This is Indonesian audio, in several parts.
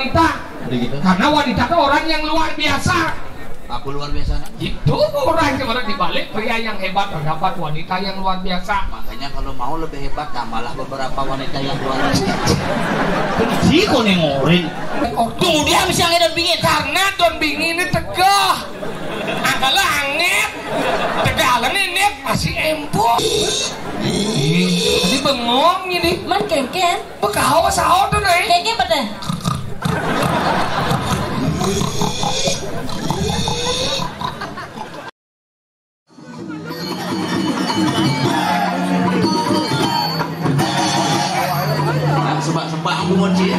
wanita. Gitu. Karena wanita itu orang yang luar biasa. Aku luar biasa. Itu orang yang dibalik pria yang hebat terdapat wanita yang luar biasa. Makanya kalau mau lebih hebat, tambahlah beberapa wanita yang luar biasa. Kunci kok nengorin. Kemudian misalnya Don Bingi, karena Don Bingi ini tegah, adalah angin, tegah ini masih empuk. Jadi bengong ini. Man kengken. Bekau sahur tuh nih. Kengken betul. Sebab aku kunci.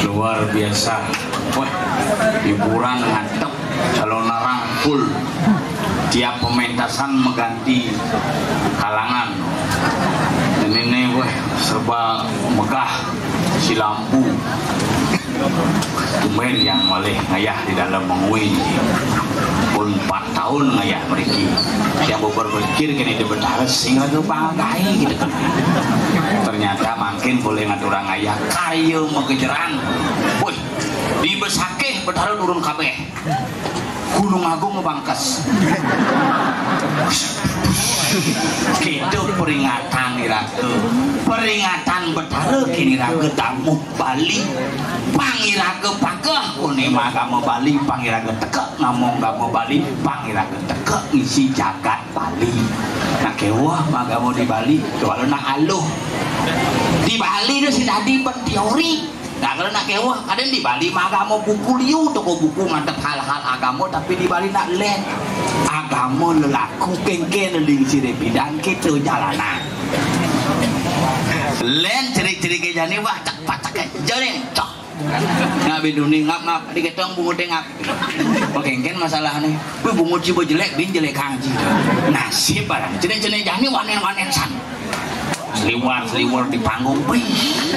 Luar biasa. Wah, hiburan ngantep, calon rangkul. Tiap pementasan mengganti kalangan. Dan ini wah serba megah si lampu. Tumben yang oleh ngayah di dalam mengui pun 4 tahun ngayah mereka yang berpikir kini di betara sehingga ke banggai gitu kan. Ternyata makin boleh ngaturang ngayah kayu mengejeran. Woi, di Besakeh betara turun kabeh. Gunung Agung ngebangkas. Gitu peringatan iraga. Peringatan betara kini raga tamu Bali. Pangiraga pagah kuni magamu Bali. Pangiraga tekek namung gamu Bali. Pangiraga tekek isi jagat Bali. Nah kewah magamu di Bali. Kewalau nak aluh. Di Bali itu si tadi berteori. Nah kalau nak kewah kadang di Bali mah agama buku liu toko buku ngadep hal-hal agama, tapi di Bali nak len agama lelaku kengken ling sire bidang gitu jalanan len ciri-ciri kejani wah tak patak jane cok ngabe dunia ngap di ketong bungu tengap kengken masalah nih bungu cibo jelek bin jelek kanji nasib barang ciri-ciri jani wanen-wanen san seliwar di panggung, wih,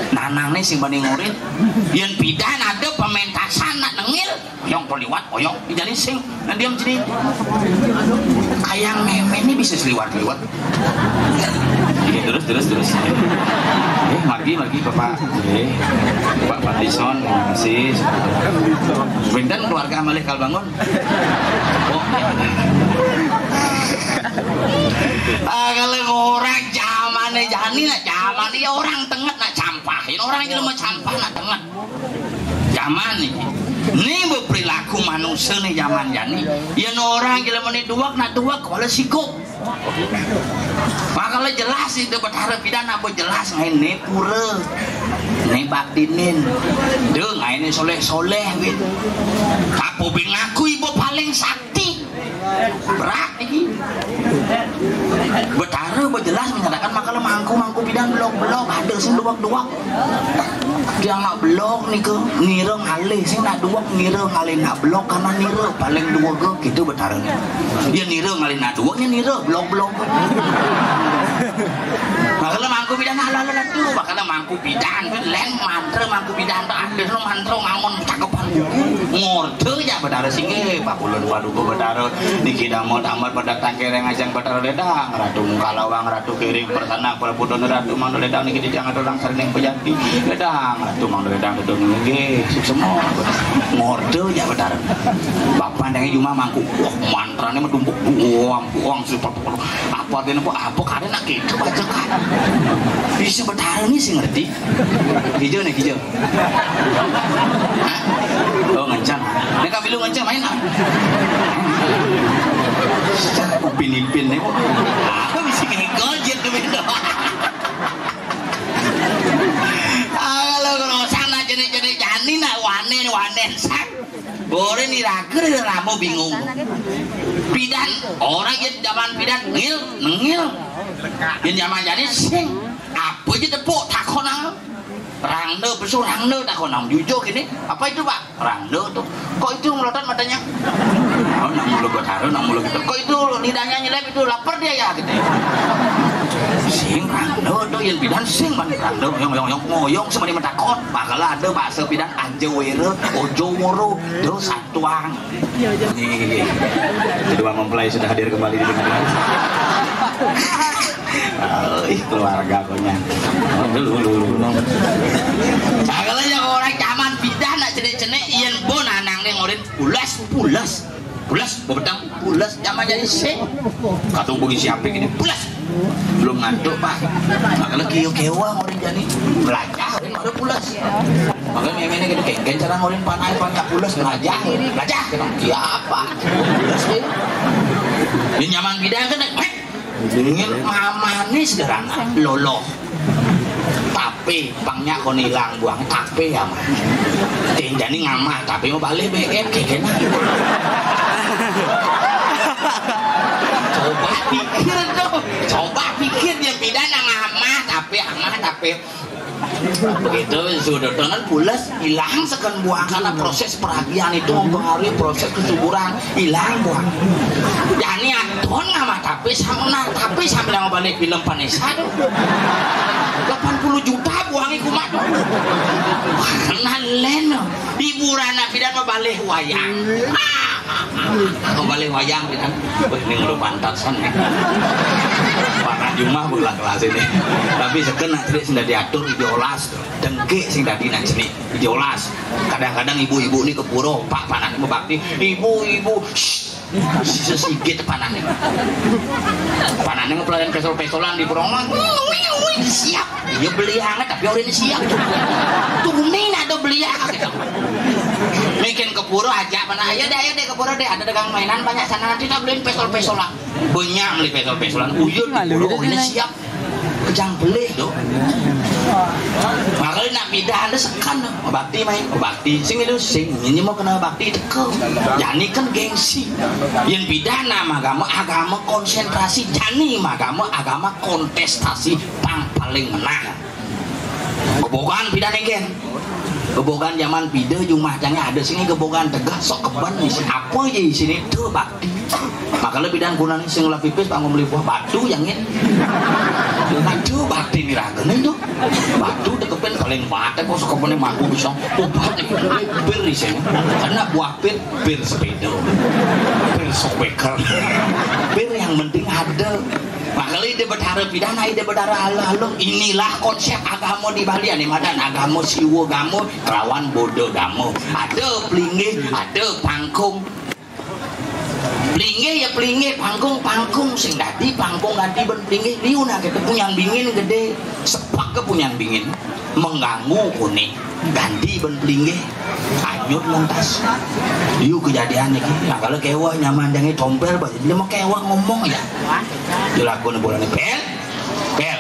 nanang nih sing banding ngurit, yang pidan ada pementasan nak nengil, yang poliwat, oyong, jadi sing, nah dia menjadi, kayang meme ini bisa seliwar. Terus, mari bapak, Pak Patison, terima kasih. Benten keluarga malih kal bangun. Oh, kalau orang zaman jani nak zaman dia orang tengah nak campah, ini orang yang mau campah nak tengah zaman ini berperilaku manusia nih zaman jani, yang orang yang mau duak nak duak kalau sikuk, maka jelas itu berharap pidana apa jelas ini pura, ini baktinin, deh ini soleh gitu, kapo bingaku ibu paling sakti. Berat ini betara berjelas menyatakan makalah mangku bidang blok ada sih duak dia nak blok nih ke ngira ngalih sih nak duak ngira ngalih nak blok karena ngira paling dua ke gitu betara dia ngira ngalih nak duaknya ngira blok makalah mangku bidang halal tuh makalah mangku bidang len mantra mangku bidang ada mantra ngamon cakepan ngorde ya betara singe 42 betara dikira mau tamat pada tangkereng ajang betara ledang ratu mukalawang ratu kiring persana perpudon ratu mang ledang niki jangan orang sering pejati ledang ratu mang ledang itu nggih semua ngorde ya betara bapak ndang cuma mangku wah mantrane medumpuk uang super apa dene apa kade nak gitu baca kan bisa betara nih sih ngerti hijau nih hijau oh ngancam nek kabilu ngancam main ah upin-ipin nih aku bisa ngegojek tuh beda kalau sana jenis lensak. Boleh nih rager ramu bingung. Bidan orang yang zaman bidan ngil. Yang zaman jadi sing apa aja tepuk takonang. Rangde pesu rangde takonang jujur gini. Apa itu Pak? Rangde tuh. Kok itu melotot matanya? Oh, nak mulut taruh, nak mulut gitu. Kok itu lidahnya nyelip itu lapar dia ya gitu. Sing rangde tuh yang bidan sing man rangde yang ngoyong sama di metakon. Makalah ada bahasa bidan anjewere, ojo moro, terus satuang. Nih, kedua mempelai sudah hadir kembali di tengah. Keluarga punya. Dulu. Sagala yang orang zaman bidan nak cenek-cenek ieu bon anang ning ngorin pulas bebetang pulas zaman jadi sing. Katong bagi siapa gini pulas. Belum ngantuk Pak. Makanya kieu-kieuang ngorin jadi belajar ngorin ada pulas. Makanya memene gitu kengken cara ngorin panai pulas belajar. Kieu apa? Pulas we. Di nyaman bidan kan ingin manis derana loloh tapi pangnya kon hilang buang tapi ya mah tinjani ngamah tapi mau balik BM kayak coba pikir yang pidana ngamah tapi begitu sudah dengan pulas hilang sekan buang karena proses peragian itu mempengaruhi proses kesuburan hilang buang jadi aton ngamah tapi sambil balik film Vanessa 80 juta buang iku mah karena leno hiburan bidan balik wayang balik wayang bidan ini udah pantasan warna jumah bulan kelas ini tapi sekena tidak sudah diatur diolas dengke sing dadi nang sini diolas kadang-kadang ibu-ibu ini kepuro Pak panan mau bakti ibu-ibu sesigit panannya ngepelayan pesol-pesolan di perongan siap dia beli hangat tapi orang siap tuh nih ada beli hangat bikin kepuro aja mana ayo deh kepuro deh ada dagang mainan banyak sana nanti kita beliin pesol-pesolan banyak beli pesol-pesolan uyun kepuro ini siap kejang beli tuh makanya nak pindah ada sekan bakti main bakti sing itu sing ini mau kena bakti teko jani kan gengsi yang pindah nama agama konsentrasi jani agama kontestasi paling menang kebogaan pindah nengken kebogaan zaman pindah jumahnya ada sini kebogaan tegak sok keban nih apa aja di sini tuh bakti makanya pindah gunanya sing lah pipis bangun beli buah batu yang ini batu bakti nih ragen itu batu dekepen paling mata kok suka punya mampu bisa obat bir di sini karena buah bir sepeda bir sobeker bir yang penting ada makanya ide berdarah pidana ide berdarah halo inilah konsep agama di Bali ane madan agama siwo gamo kerawan bodoh gamo ada pelinggih ada pangkung pelinggih ya pelinggih pangkung sing dadi pangkung ganti ben pelinggih liuna kita punya bingin gede sepak ke punya bingin mengganggu kuning ganti ben pelinggih anyut lantas diu kejadian ini nah kalau kewa nyaman dengan tompel dia mau kewa ngomong ya dilakukan bulan ini pel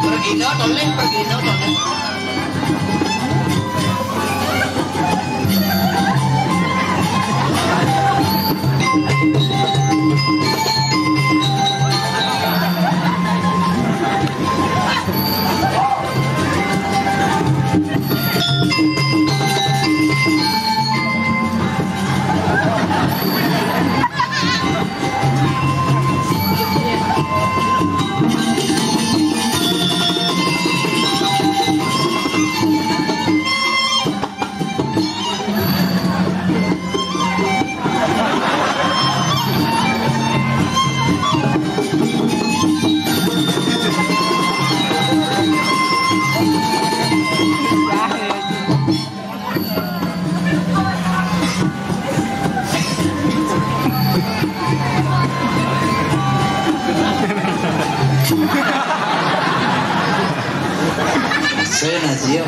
Pergi no toleh.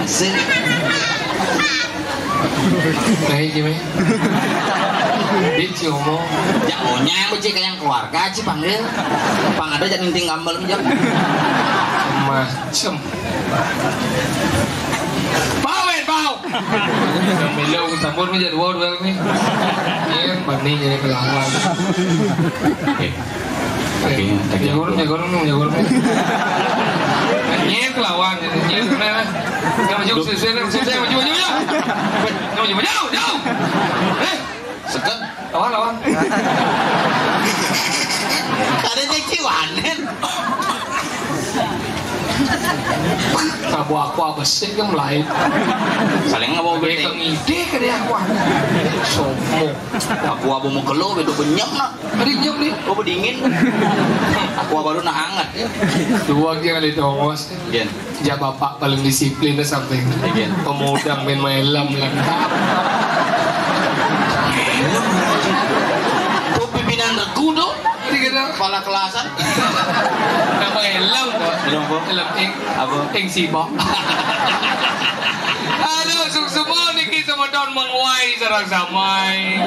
Sen. Kayak gimana? Dit cuma. Ya onya aku cik yang keluarga cik panggil. Pang ada jangan ting gambar menjak. Macem. Bau. Milo campur menjadi word well ni. Yang banding jadi kelawan. Jagoran. Nyet kelawan nyet mana? Kamu maju maju. Kamu maju jauh. Seget. Lawan. Ada cek wanen. Kamu aku sih yang lain. Saling ngabau Beri ide ke dia aku. Aku mau kelo bedo benyam nak. Benyam ni. Oh dingin. Aku baru nak hangat. Dua kali dongos. Gen. Ja bapak paling disiplin dah sampai. Gen. Pemudang main malam lengkap. Kau pimpinan regu tu? Kepala kelasan. Nama elam kok. Elam ing. Apa? Ing sibok. Aduh, semua niki sama don menguai sarang samai.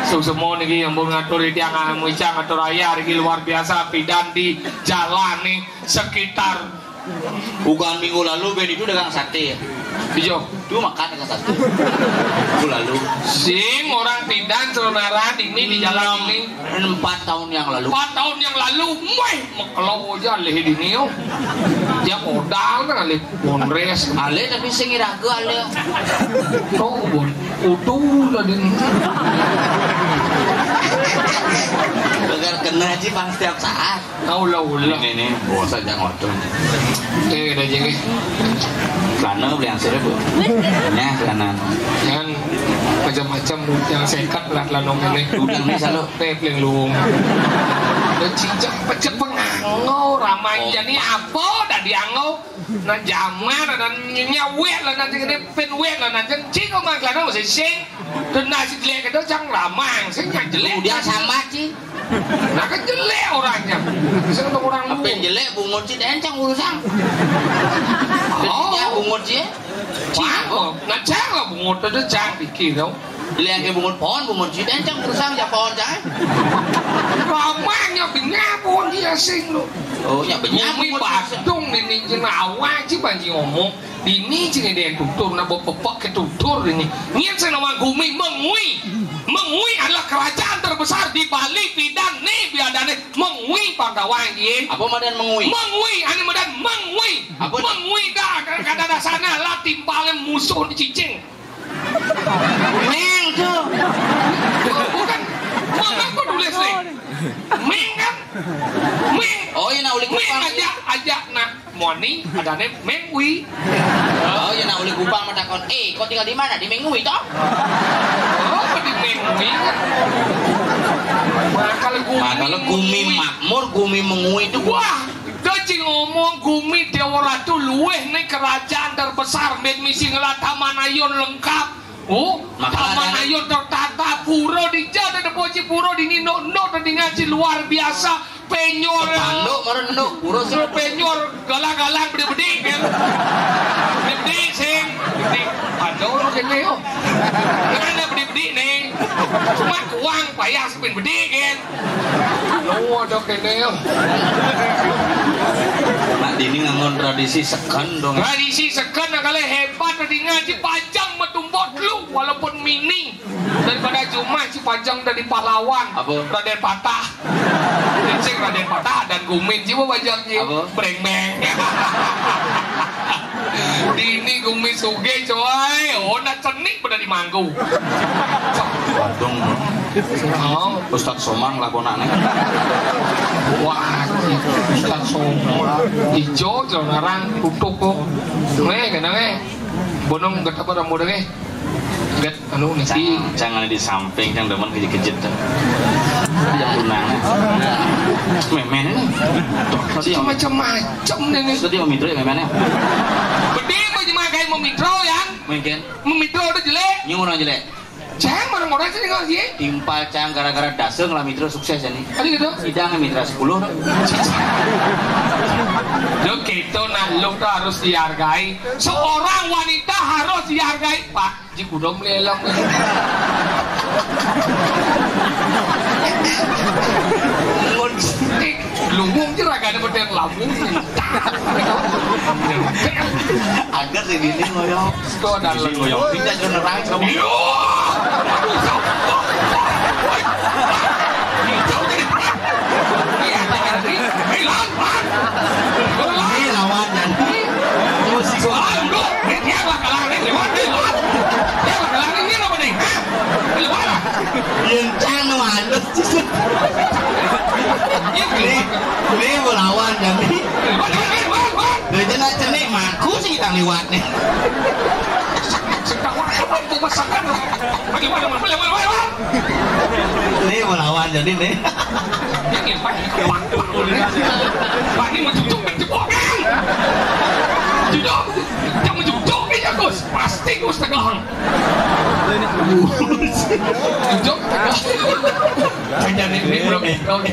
Semua niki yang mengatur di tiang muicang ngatur ayah niki luar biasa pidan di jalan nih sekitar. Bukan minggu lalu Ben itu dagang sate ya. Hijau. Itu makan dengan sate. Minggu lalu. Sing orang pidan saudara ini di jalan ini 4 tahun yang lalu. 4 tahun yang lalu, kalau aja leh di ni, dia modal kan leh bonres. Ale tapi sing iraga ale. Oh bon, utuh tadi. Agar kena aja bang setiap saat. Ulah. Ini bos aja ngotot. Dah jadi. Karena beli yang seribu. Nya kanan. Jangan macam-macam yang sekat lah lanong ini. Udang ni selalu. Peling lung. Dan cincang pecah pengangau ramai jadi apa dah diangau. Nah jaman dan nyawet lah nanti ini penwet lah nanti cik kau makan lah masih sing. Dan nasi jelek itu jangan ramang. Saya yang jelek. Dia sama sih. Nah kan jelek orangnya. Saya untuk orang apa yang jelek bungut sih dencang urusan. Dia bungut sih. Wah, nak cang bungut itu cang pikir tau. Lihat ke bungut pohon sih dencang urusan ya pohon jangan. Ramangnya bingapun dia sing lo. Oh ya benyap bungut Badung ini jenah awak sih banji ngomong. Ini cing ada yang tutur nak bawa pepak ke tutur ini. Niat saya nama Gumi Mengui adalah kerajaan terbesar di Bali Pidan nih biadane Mengui Pandawang ye. Apa madan Mengui? Mengui, ane madan Mengui. Apa? Mengui dah kada sana lah timpalem musuh di cicing. Meng tu. Bukan. Mama kau tulis nih. Meng kan? Meng. Oh ya nak uli kupang. Meng ajak nak Moni ada nih Mengui. Oh ya nak uli kupang menakon. Kau tinggal di mana? Di Mengui toh? Oh di Mengui kan? Kalau Gumi makmur, Gumi Mengui itu wah. Dia ngomong Gumi Dewa Ratu luweh nih kerajaan terbesar med misi ngelat Taman Ayun lengkap. Oh, Taman Ayun tertata pura di jada de poci pura di nino dan di ngaji luar biasa. penyor Tanduk merenuk urus penyor galang-galang bedi-bedi kan bedi sing bedi aduh lu kene yo ada bedi-bedi nih cuma uang payah sepin bedi kan lu ada kene yo nak dini ngangon tradisi seken dong tradisi seken kali hebat tadi ngaji panjang metumbot lu walaupun mini daripada cuma si panjang dari pahlawan apa Raden Patah Cing Raden Patah dan Gumin jiwa wajahnya breng-breng dini Gumin suge coy oh nak cenik pada di manggu dong Ustadz Somang lakonane wah Ustadz Somang hijau jarang tutup kok kenapa bonong gak apa ramu deh get anu niki jangan di samping yang demen kejit-kejit yang tunang memen macam-macam nih tadi memitro ya memennya bedi mau kayak memitro ya mungkin memitro udah jelek nyung orang jelek cang orang-orang sih nggak sih timpal cang gara-gara daseng lah mitro sukses ya nih tadi gitu sidang mitra 10 lo gitu nah lo tuh harus dihargai seorang wanita harus dihargai pak jika udah melelong lumung sih raga ada berdeng lambung agar sih ini ngoyong itu ada ngoyong tidak nerang kamu ini lawan jadi musik aduh dia bakalan lewat dia bakalan ini apa nih lewat yang cang halus ini melawan jadi dia nak cenik maku sih kita lewat nih ini melawan jadi nih Pak ini mencucuk mencepokan Jujur Yang mencucuk ini Gus Pasti Gus tegang Jujur tegang Saya ini belum kau nih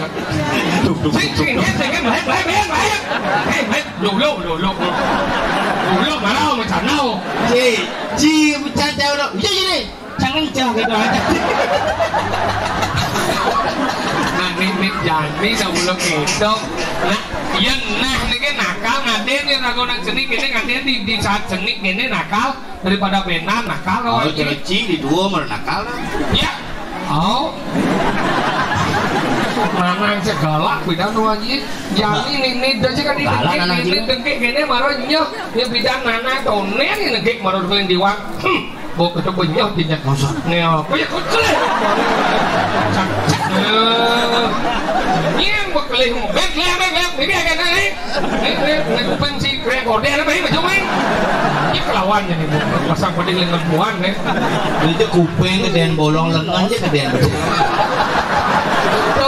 Dulu marau macam nau Ji bercanda udah jadi jangan jauh gitu aja nah ini jadi sebelum itu nah yang nah ini kan nakal ngaden yang aku nak jenik ini ngaden di saat jenik ini nakal daripada benar nakal kalau jadi di dua malah nakal ya oh mana segala bidang nuanji yang ini dah kan ini dengkek ini maronya dia bidang nana tonen ini dengkek maror kalian diwang bok itu banyak dinyak masa nih apa ya kau kelih yang berkelih bek ini agak naik ini pensi rekorder apa ini macam ini ini kelawannya nih pasang pada lengan buan nih itu kuping kemudian bolong lengan aja kemudian itu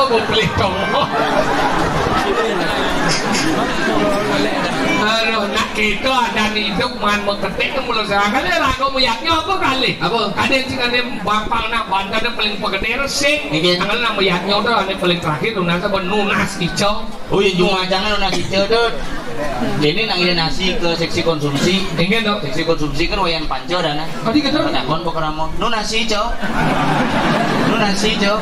berkelih kau aduh nak kita ada di hidup man mengetik mulut saya kali ragu meyaknya apa kali ada yang ada bapak nak bantar ada paling pegede resik tangan nak meyaknya udah ada paling terakhir tuh nanti nunas hijau oh ya cuma jangan nunas hijau tuh jadi nangin nasi ke seksi konsumsi ingin dong seksi konsumsi kan wayan panco dana tadi gitu takon pokoknya nunas hijau nunas hijau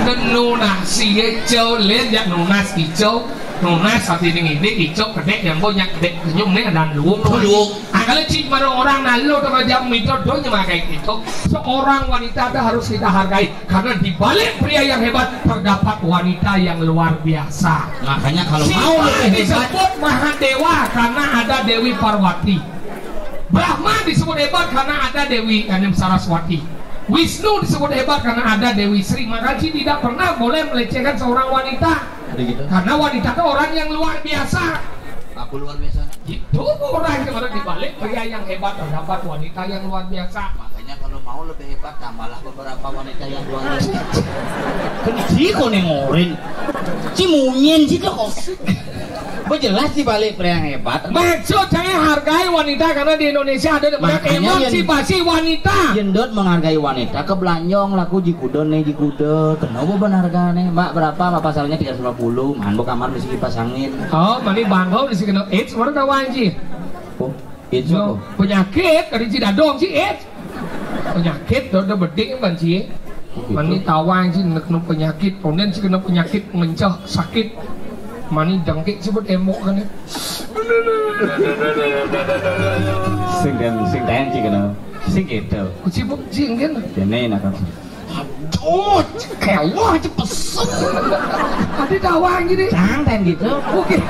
dan nunas hijau lihat ya nunas hijau nunas saat ini hijau kedek yang banyak kedek senyum nih dan luung kalau cik pada orang nalu atau jam mitro doanya kayak gitu seorang wanita itu harus kita hargai karena di balik pria yang hebat terdapat wanita yang luar biasa makanya kalau si mau disebut Mahadewa karena ada Dewi Parwati Brahma disebut hebat karena ada Dewi Saraswati Wisnu disebut hebat karena ada Dewi Sri maka cik tidak pernah boleh melecehkan seorang wanita gitu. Karena wanita itu orang yang luar biasa. Aku luar biasa. Itu orang yang ada di balik pria yang hebat terdapat wanita yang luar biasa. Makanya kalau mau mau lebih hebat, malah beberapa wanita yang luar biasa. Kenci kok nengorin. Cimunyin sih kok. Jelas sih balik pria yang hebat. Maksud saya hargai wanita karena di Indonesia ada emansipasi wanita. Jendot menghargai wanita kebelanjong laku jikudo nih jikudo. Kenapa berharga nih? Mbak berapa? Mbak pasalnya 350. Man kamar mesti kipas angin. Oh, mani bangkau di sini. It's mana tahu anjing? Oh, it's apa? Penyakit dari Cidadong sih it's. Penyakit udah beding kan sih. Mani tahu anjing kena penyakit. Kemudian sih kena penyakit mencah sakit. Mani dangkit sebut emok kan ya. Sing tahan sih kena. Sing gitu. Sibuk sing kan. Jadi nak. Aduh, kewa aja pesen. Tadi tawang gini. Jangan gitu. Oke.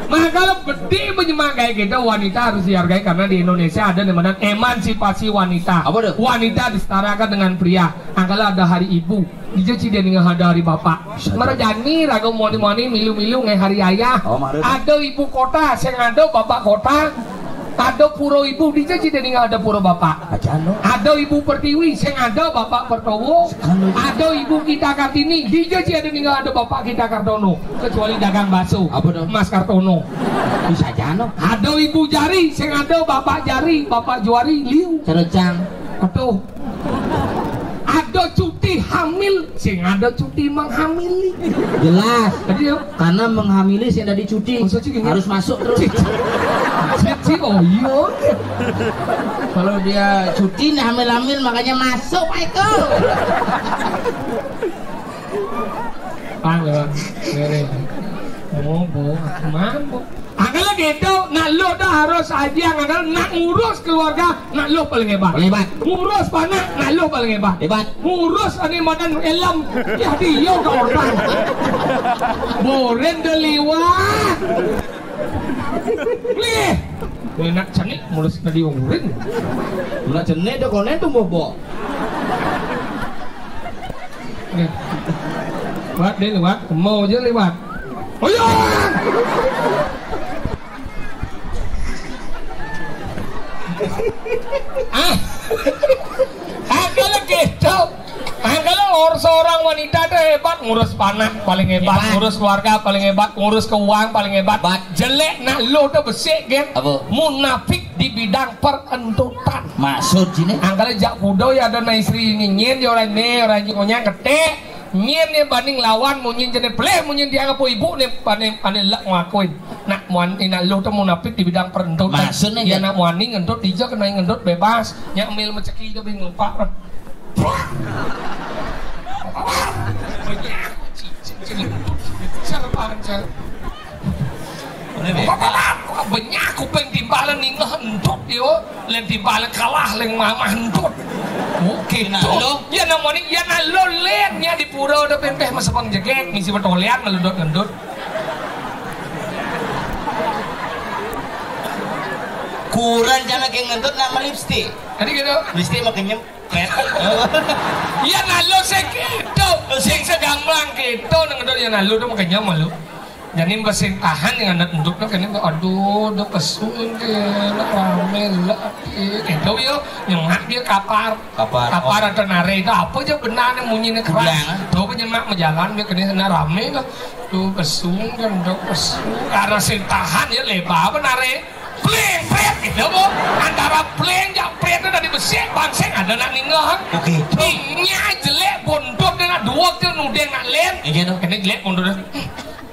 Mah kalau bedi menyemangkai kita wanita harus dihargai karena di Indonesia ada namanya emansipasi wanita. Apa tuh? Wanita disetarakan dengan pria. Angkala ada hari ibu, dia tidak dengan ada hari bapak. Merajani ragu moni milu ngai hari ayah. Oh, ada ibu kota, saya ada bapak kota. Ada puro ibu, dia tidak dengan ada puro bapak. Ada ibu pertiwi, saya ada bapak pertowo. Ada ibu kita Kartini, dia tidak dengan ada bapak kita Kartono. Kecuali dagang bakso, Mas Kartono. Bisa jano. Ada ibu Jari, saya ada bapak Jari, bapak Juari, Liu. Cerejang. Betul. Ada cuti hamil, sing ada cuti menghamili. Jelas. Jadi karena menghamili sih ada di cuti. Harus masuk terus. Oh iya. Kalau dia cuti nih hamil-hamil makanya masuk Pak Eko. Panggil, ini. Oh, aku mampu. Angkala gitu, nak lo dah harus aja angkala nak ngurus keluarga, nak lo paling hebat. Paling hebat. Ngurus panak, nak lo paling hebat. Hebat. Ngurus ani madan elam, ya dia ke orang. Boren deliwat. Lih, nak cenik ngurus tadi urin. Nak cenik dah konen tu bobo. Nih, buat dia lewat, mau je lewat. Oh ya. Kalau gitu, kalau seorang wanita itu hebat, ngurus panak paling hebat, ngurus keluarga paling hebat, ngurus keuangan paling hebat. Jelek nak lo udah besik kan? Munafik di bidang perentutan. Maksud sini? Angkala jak kudo ya ada istri nyin orang nyonya ketek. Nyin nih banding lawan munyin jadi peleh munyin dia ngapu ibu nih pandai lak ngakuin nak muan ina lo tuh munafik di bidang perentutan. Maksudnya ya nak muani ngendut dia kena ngendut bebas nyak mil menceki dia bingung pak. Banyak aku pengen timbalan nih ngendut dia len timbalan kalah len mama hendut. Oke, lo, ya namanya, ya lo liatnya di pura udah penteh masa pengjegek, misi bertolean ngeludut-ngendut. Kurang jangan kayak ngentut nama lipstick. Jadi gitu. Lipstick makin nyempet. Ya nalo segitu, sing segamblang gitu, ngentut ya nalo tuh makin nyaman lo. Jadi mesin tahan yang anak untuk kan ini aduh udah kesun dia rame lah itu yo yang dia kapar atau nare itu apa aja benar yang munyinya keras tuh penyemak menjalan dia kena sana rame lah tuh kesun kan udah kesun karena sin tahan ya lebar apa nare pleng pret gitu bu antara pleng jak pret itu dari besi bangseng ada nak ninggah tingnya jelek bondok dengan dua ke nudeng nak lem ini jelek bondok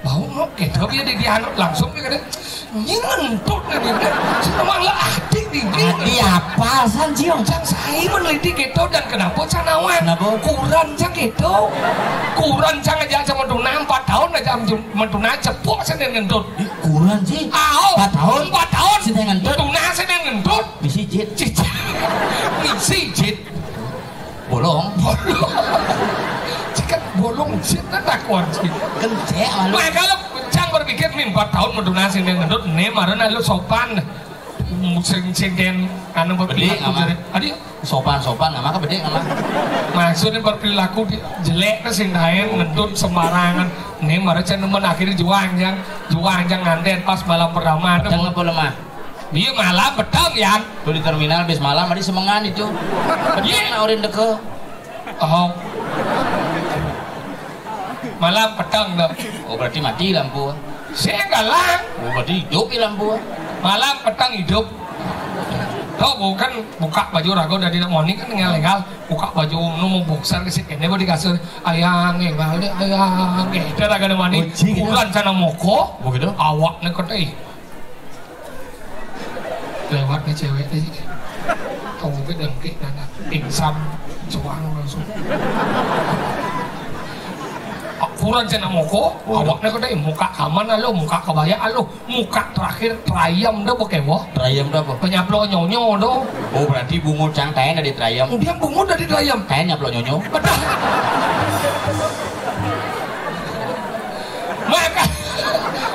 bau oke tapi dia langsung dia kata ngentut nih dia semua lah adik dia apa san jiong cang saya meneliti gitu dan kenapa canawan kurang cang gitu kurang cang aja sama mentuna 4 tahun aja mentuna cepuk saya ngentut kurang sih 4 tahun saya ngentut mentuna saya ngentut misi jit bolong jika bolong jit tak kuat sih kencek malu kalau cang berpikir 4 tahun mendonasi dengan ngentut nih marana lu sopan sing-sing anu berperilaku adik sopan nggak maka beda nggak maksudnya berperilaku jelek ke sing lain ngentut sembarangan nih marana cang nemen akhirnya juang jang nganten pas malam pertama jangan apa lemah Iya malam petang ya. Tuh di terminal bis malam ada semengan itu. Iya nawarin deke. Oh. Malam petang dong. Oh berarti mati lampu. Saya galang. Oh berarti hidup lampu. Malam petang hidup. Tuh bukan buka baju rago dari morning kan legal buka baju mau boxer ke sini ini di kasur ayang legal deh ayang itu raga ada mani bulan sana moko begitu awak nih kota lewat nih cewek nih tahu gue dengki nana pingsan cuang langsung kurang cina moko awaknya kau deh muka kaman alo muka kebaya alo muka terakhir terayam dah bokewo terayam dah apa penyaplo nyonyo do oh berarti bungut cang teh dari terayam dia bungut dari terayam teh nyaplo nyonyo betul maka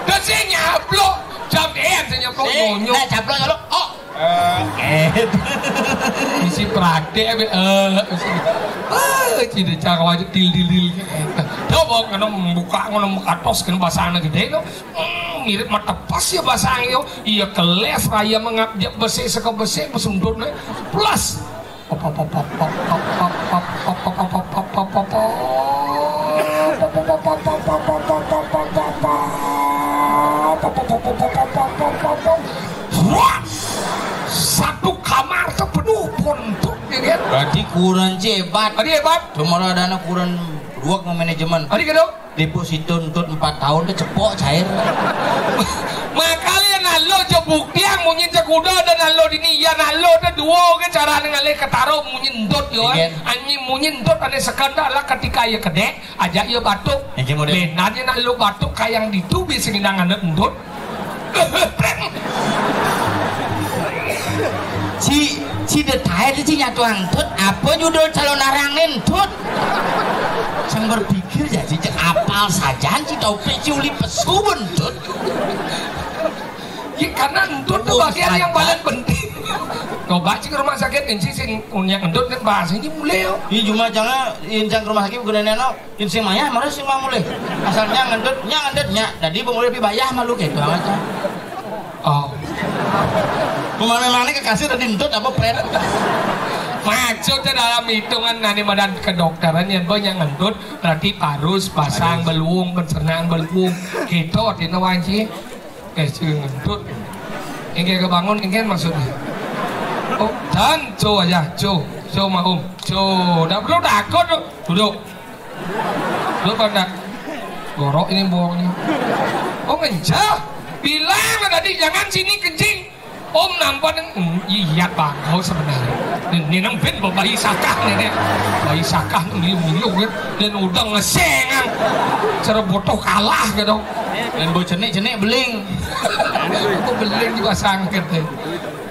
dan saya nyaplo jam deh saya nyaplo nyonyo nyaplo nyolo oh isi praktek tidak cara wajib dil coba kena membuka kena mekatos kena basahnya gede no mirip mata pas ya basahnya iya keles raya mengabjak besi seka besi besundurnya plus satu kamar sepenuh pondok ya kan? Berarti kurang cepat. Adi hebat. Cuma dana kurang ruak ng manajemen. Adi gitu. Deposito untuk 4 tahun itu cepok cair. Makanya nalo jebuk dia munyin cekuda dan nalo dini ya nalo ada dua ke cara ngale ketaro munyin dot yo. Anyi munyin dot ane sekanda lah ketika ia kedek aja ia batuk. Benarnya nalo batuk kayang ditu bisa ngindangan dot. Si detail itu nyatu angtut apa judul calon arangin tut sang berpikir jadi cek apal saja si topik ciuli pesu bentut ya karena entut itu bagian yang paling penting coba ke rumah sakit ini sih punya entut dan bahasa ini mulai iya cuma jangan incang rumah sakit bukan neno insing maya marah sing mah mulai asalnya ngentutnya jadi pemulai dibayar malu gitu aja oh kemana-mana kekasih udah dintut apa pret maksudnya dalam hitungan nanti badan kedokteran yang banyak ngentut berarti parus, pasang, beluung, pencernaan beluung gitu artinya wajib ngentut ini kebangun ini maksudnya oh dan co aja co mau co udah perlu takut duduk pada gorok ini bohongnya oh ngencah bilang tadi jangan sini kencing Om nampak iya pak kau sebenarnya ini nampin bayi sakah nih bayi sakah ngilu ya dan udah ngesengang cara botoh kalah gitu dan bau cenik beling aku beling juga sangkit deh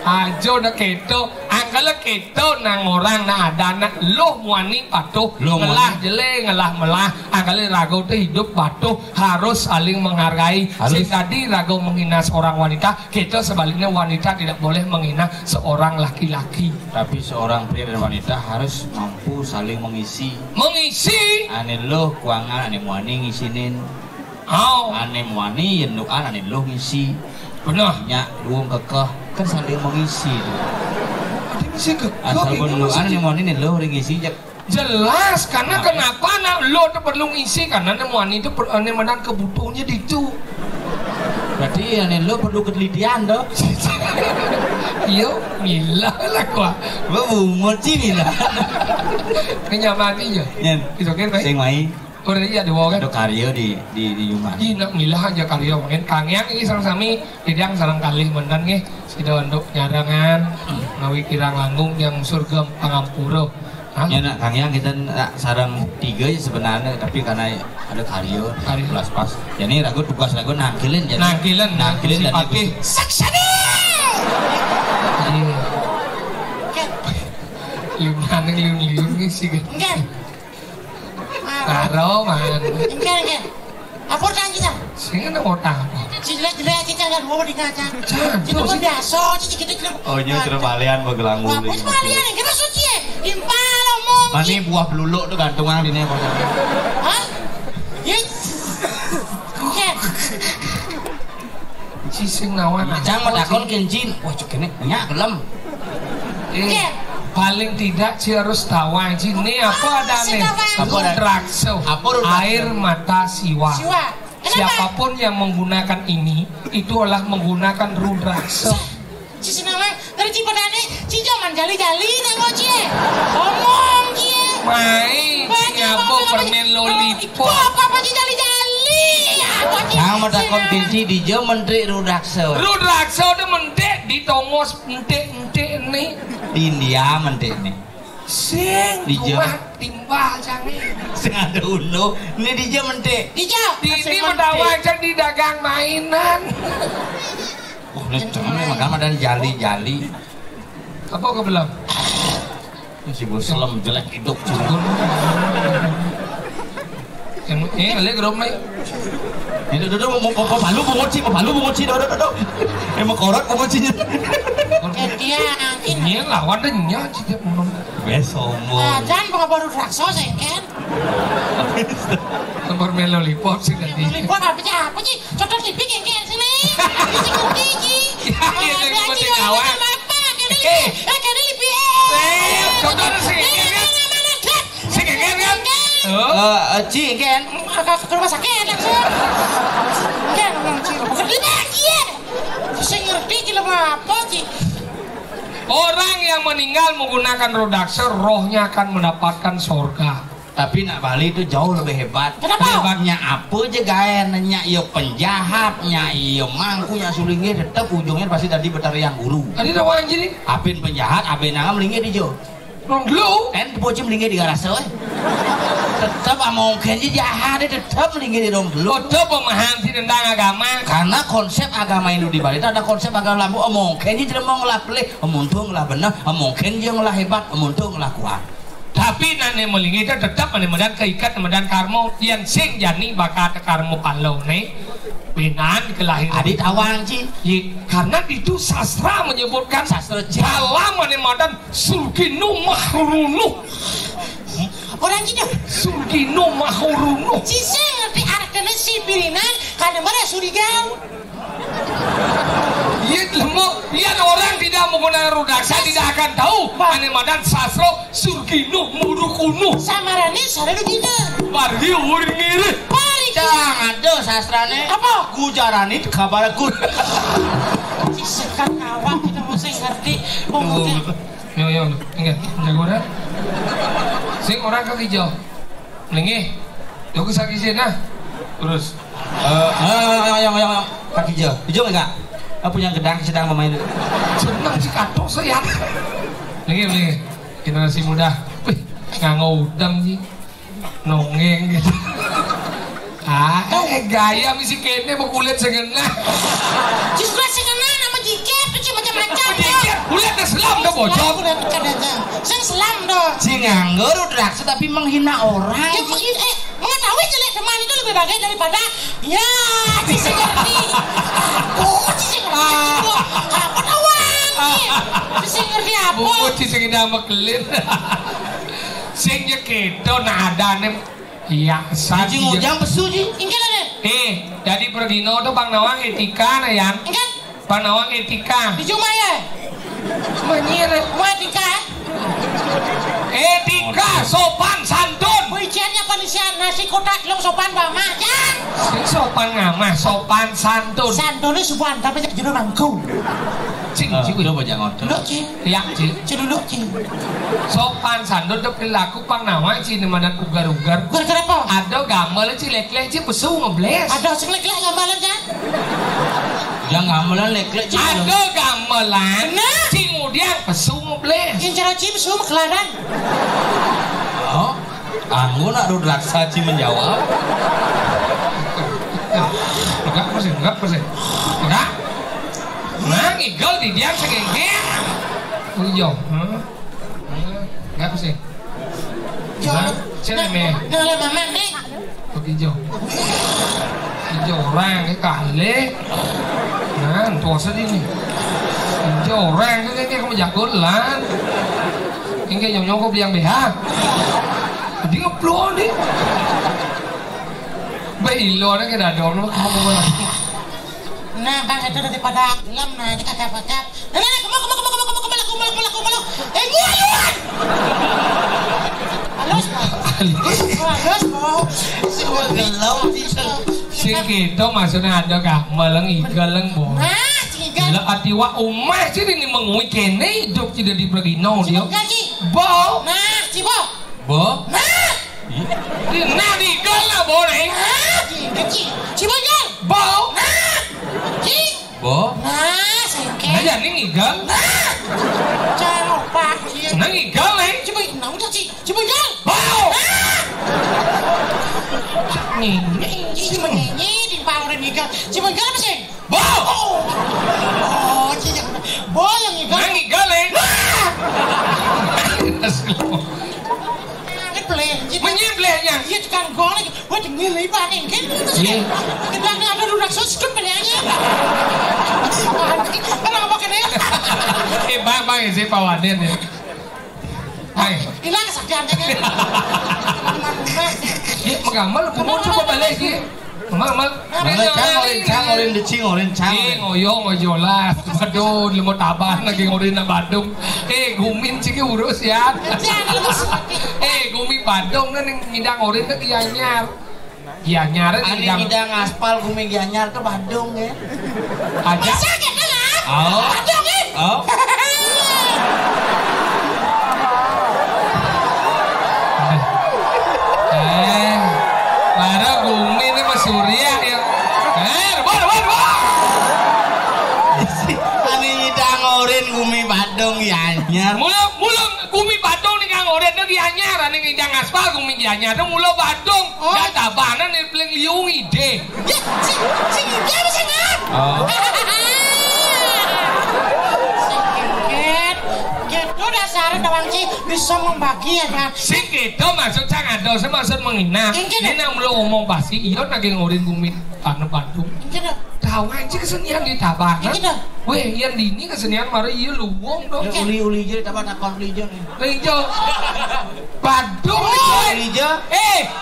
ajo na keto angkala keto nang orang na ada na loh muani patuh ngelah jele ngelah melah angkala rago itu hidup patuh harus saling menghargai tadi rago menghina seorang wanita keto sebaliknya wanita tidak boleh menghina seorang laki-laki tapi seorang pria dan wanita harus mampu saling mengisi ane loh kuangan ane muani ngisinin ane muani yenduan ane loh ngisi benar nyak luang kekeh kan saling mengisi asal benuan yang mau ini lo ngisi jelas karena kenapa nak lo tuh perlu ngisi karena nemuan itu menang kebutuhannya di itu berarti ane lo perlu ketelitian dong iya mila lah gua bungut sih mila kenyamanan aja itu kan sing mai udah iya di bawah kan ada karya di rumah iya nak milah aja karya mungkin kangyang ini sarang-sami tidak sarang kali mendan nih sudah untuk nyarangan ngawi kirang langgung yang surga pangampuro ya nak kangyang kita sarang 3 ya sebenarnya tapi karena ada karya kelas pas jadi ragu tugas ragu nangkilin simpati saksani lium sih kan karo man enggak apa tanya kita sih kan mau tahu jelek kita nggak mau dikacang itu kan biasa kita oh ini sudah balian begelangu apa balian kita suci impal omong mana buah beluluk tuh gantungan di nih hah yes enggak si sing nawan. Jang medakon kencin. Wah cekene nyak gelem. Paling tidak Ci harus tahu Ci ini apa adanya? Rudraksa. Air mata siwa. Siapapun yang menggunakan ini itu adalah menggunakan rudraksa. Ci sinawang dari Ci padane Ci jaman jali-jali nang Ci. Ngomong Ci. Mai ngapa permen lollipop. Apa Ci jali-jali? Jang medakon kencin di je menteri rudraksa. Rudraksa udah mentek di tongos entek-entek nih. Di India mentek nih. Sing di rumah timbal jange. Sing ada ulo, ini di je mentek. Di je. Ini mendawa jang di dagang mainan. Ini cuma makan dan jali-jali. Apa kau bilang? Si Muslim jelek hidup. Yang lihat gerom nih. Ini duduk mau palu bungoci, duduk. Emang korot bungocinya. Dia ini lawan dan nyak setiap menung. Besomong. Jangan pengabar raksa sengken. Nomor melolipop sih tadi. Melolipop apa sih? Contoh TV kengken sini. Gigi. Ya itu penting awak. Kene lipi. Contoh sih. Sih kengken. Ci kan ke rumah sakit langsung. Kan ngomong Ci. Bukan lagi ya. Saya ngerti Ci apa Ci. Orang yang meninggal menggunakan rudraksa rohnya akan mendapatkan surga. Tapi nak Bali itu jauh lebih hebat. Kenapa? Hebatnya apa aja gayanya iyo penjahatnya iyo mangkunya sulingnya tetap ujungnya pasti tadi betari yang guru. Tadi rawang jadi. Apin penjahat, apin nangam melingnya di jo. Nonglu. Bocah melingnya di garasi. Tetap mungkin jahat tetap melingnya di dong dulu. Itu pemahaman tentang agama. Karena konsep agama Hindu di Bali itu ada konsep agama lampu. Mungkin dia mau ngelah pelih, muntung ngelah benar, mungkin dia ngelah hebat, muntung ngelah kuat. Tapi nane melingi itu tetap medan keikat medan karmo yang sing jani bakat karmo palau nih benan kelahiran. Adit awang Ci. Karena itu sastra menyebutkan sastra dalam medan sulkinu mahrunu. Orang Ci dah. Sulkinu mahrunu. Si ngerti artinya si pirinan karena mana surigau. Iya orang tidak menggunakan rudraksa tidak akan tahu ane madan sastra surkinu murukunu. Samarane sare dugina. Pargi uring ngiri. Jangan ada sastrane. Apa? Gujarani kabar gur. Si sekat awak kita mesti ngerti. Yo, enggak jago dah. Sing orang kaki hijau. Lengi. Yo ke sakit sini terus. Yang kaki hijau enggak? Aku punya gedang sedang memain. Senang si kato sayang. Lengi. Generasi muda. Wih, ngangau udang sih. Nongeng gitu. Gaya misi kene mau kulit sengenah. Justru sengenah nama jiket itu macam-macam. Kulit selam dah bocor. Kulit kadang-kadang. Sang selam dah. Si nganggur rudraksa tapi menghina orang. Mengetahui jelek teman itu lebih baik daripada ya Cici ngerti. Cici ngerti. Apa tawang? Cici ngerti apa? Cici nama kelit. Sing keto nada nem. Iya, saji ngujang besu ji. Ingin ada. Jadi pergino tuh Bang Nawang etika na yang. Ingin. Bang Nawang etika. Di cuma ya. Menyir. Etika. Etika sopan santun. Ujiannya polisian nasi kotak long sopan bama kan. Sopan ngamah, sopan santun. Santunnya subuhan tapi jadi judul mangkung. Cing, udah banyak ngotot. Duduk cing. Ya cing. Duduk cing. Sopan santun itu perilaku Bang Nawang cing dimana ugar-ugar. Ugar kenapa? Ada gambar cing lek-lek cing pesu ngebles. Ada cing lek-lek gambaran kan? Yang gamelan lek-lek cing. Ada gamelan. Cing kemudian pesu ngebles. Yang cara cing pesu kelaran. Oh, anggun nak rudraksa cing menjawab. Enggak persen. Enggak. Nah, ngigol di dia segengger. Hijau. Enggak persen. Nah, cene. Nggak mama nih. Hijau. Hijau orang kali. Nah, tua sedih nih. Hijau orang itu kamu jago lah. Ini nyong kau beli yang BH. Jadi ngeplon nih. Bayi lo nih kita dong, kamu Nah, bang itu daripada gelem nah ini kakak kakak. Nah, kemana? Ngualuan. Halus mau. Sing gitu maksudnya ada kah meleng igeleng bo. Nah, cigan. Lah atiwa umah sih ini mengui kene hidup tidak dipergino dia. Bo. Nah, cibo. Bo. Nah. Nah digel lah bo nih. Nah, cibo gel. Bo. Nah. Ci. Bo. Nah, sengke. Nah jadi ngigel. Nah. Jangan lupa. Nah ngigel nih. Cibo, nah udah ci. Cibo gel. Bo. Cibo nyanyi di pangurin ngigel. Cibo gel apa sih? Bo. Oh, ci. Bo yang ngigel. Nah ngigel nih. Menyeblehnya. Iya tukang goreng, wah dengerin paling kan itu sih. Kita ada lunak susut penyanyi. Kenapa kene? Bang saya pawaden ya. Hai. Hilang kesaktian kan. Ya mengamal mau coba balik sih. Mengamal. Ngorin decing ngorin cang. Ngoyolah. Aduh, lemot taban lagi ngorin na Bandung. Gumin sih urus ya. Gumi Bandung kan ngidang ngorin ke Gianyar. Gianyar Ani ngidang aspal gumi Gianyar ke Bandung ya. Aja. Sakit kan? Oh. Bandung kan? Oh. Lara gumi ini Mas Surya ya. Rebon. Ani ngidang ngorin gumi Bandung Gianyar. Mulung gumi Bandung nih kang ngorin ke Gianyar. Ani ngidang aspal gumi Gianyar. Mulo Bandung. Gak tabanan nih paling liungi deh. Ya, si dia bisa nggak? Oh. Gitu dasarnya Bang Ci bisa membagi ya kan? Si gitu maksud sangat dosa maksud menghina. Ini yang belum ngomong pasti iya lagi ngorin bumi tanah Bandung. Gitu. Tahu aja kesenian di Tabanan. Gitu. Weh, yang di ini kesenian mari iya luwung dong. Uli je tambah nakon uli je. Lijo. Bandung Uli je.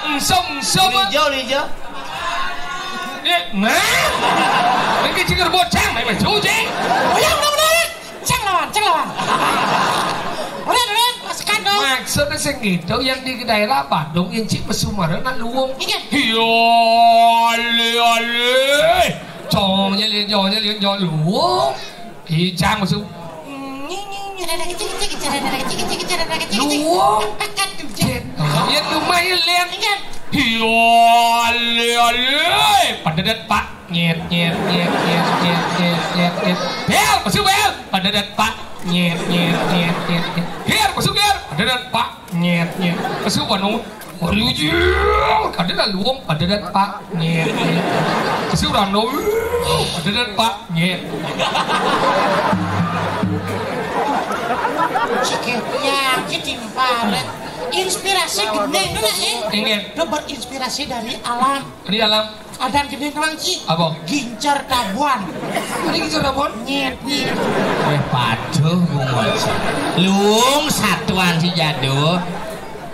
Ensem. Uli je. Nah. Ini cikir bocang, mai cuci. Udah. Cang lawan. Udah, masukkan dong. Maksudnya segitu yang di daerah Bandung yang cik Mesumara nak luwung. Iya. Ale. Jongnya luwung. Ijang masuk. Luwung. Yang lumayan lihat. Ale. Padadat Pak. Nyet. Bel, masuk bel. Padadat Pak. Nyet. Biar masuk biar. Padadat Pak. Nyet. Masuk Bandung. Oriujil. Padadat luwung. Padadat Pak. Nyet. Masuk Bandung. Padadat Pak. Nyet. Yang ketimpa inspirasi gede Ingin. Itu berinspirasi dari alam. Di alam. Ada gede Bang Ci. Apa? Gincar dabuan. Ini kisah rapon. Nyet. Paduh gumoc. Luung satuan si jadu.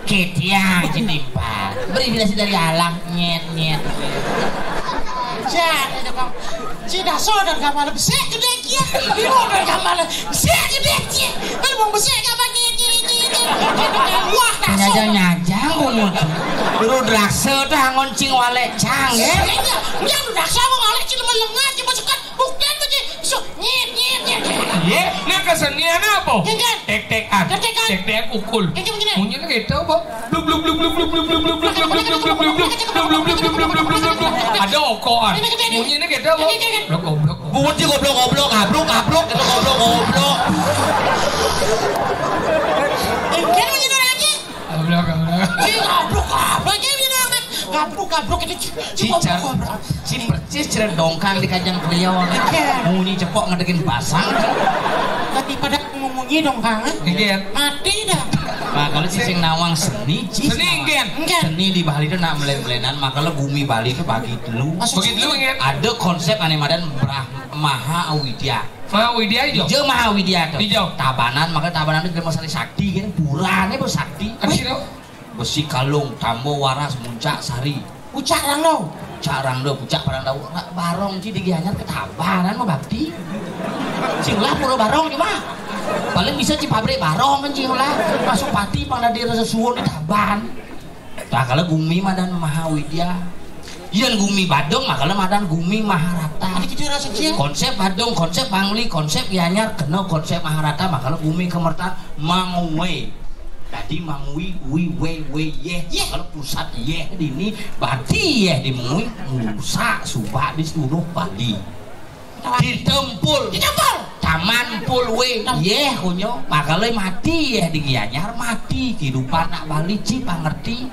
Ketiang ketimpa. Berinspirasi dari alam. Nyet. Jadi Bang. Cida sodar gamal besek gede kia. Dimodar gamal besek gede kia. Berbong besek gamal nyet. Wah, Nyajang gumoc. Rudraksa dah ngoncing walek cang ya. Yang rudraksa mau ngalek cuma lengah cuma suka buktian aja. So nyet. Ye, nah kesenian apa? Tek-tekan. Tek-tekan ukul. Bunyinya gitu apa? Blub. Ada okoan. Bunyinya gitu apa? Blok. Bunyi goblok, abluk, itu goblok. Kan menyentuh lagi. Blok. Gabruk itu Si percis cerita dongkang di kajang beliau. Bunyi cepok ngedekin basang. daripada ngomongin dong Kang. Mati dah. Nah, kalau sing nawang seni, seni di Bali itu nak melen-melenan, maka lo bumi Bali itu bagi dulu. Bagi dulu ingat. Ada konsep animadan Maha Widya. Maha Widya itu. Ijo Maha Widya tuh. Ijo. Tabanan, maka tabanan itu masih sakti kan, purane bu sakti. Akhirnya besi kalung, tambo, waras, muncak, sari. Ucak lang lo. carang do pucak barang daw barong ci digianyar ketabaran mah bakti sing lah pura barong cuma paling bisa ci pabrik barong kan cing lah masuk pati pada diri sesuun ketabaran tak kalau gumi madan mahawidya yen gumi badong makanya madan gumi maharata konsep badong konsep bangli konsep gianyar kena konsep maharata makanya gumi kemerta mangwe tadi mangwi we ye kalau pusat ye di ini berarti ye di mangwi musa subah di seluruh Bali ditempul taman pul we ye kunyo makanya mati ye di Gianyar mati kehidupan nak Bali ci pangerti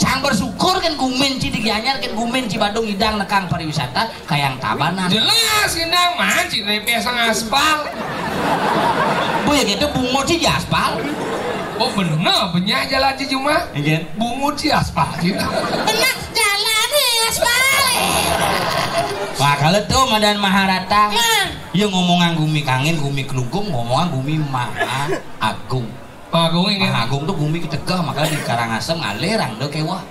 sang bersyukur kan gumin ci di Gianyar kan gumin ci Badung hidang nekang pariwisata kayang tabanan jelas hidang mah ci biasa ngaspal bu ya gitu bungo ci di aspal. Oh bener, banyak jalan di cuma bungut di aspal bener jalan di aspal wah kalau tuh Madan Maharata ya ngomongan gumi kangin gumi kelungkung ngomongan gumi maha agung maha agung tuh gumi ketegah makanya di Karangasem ngalerang deh kewah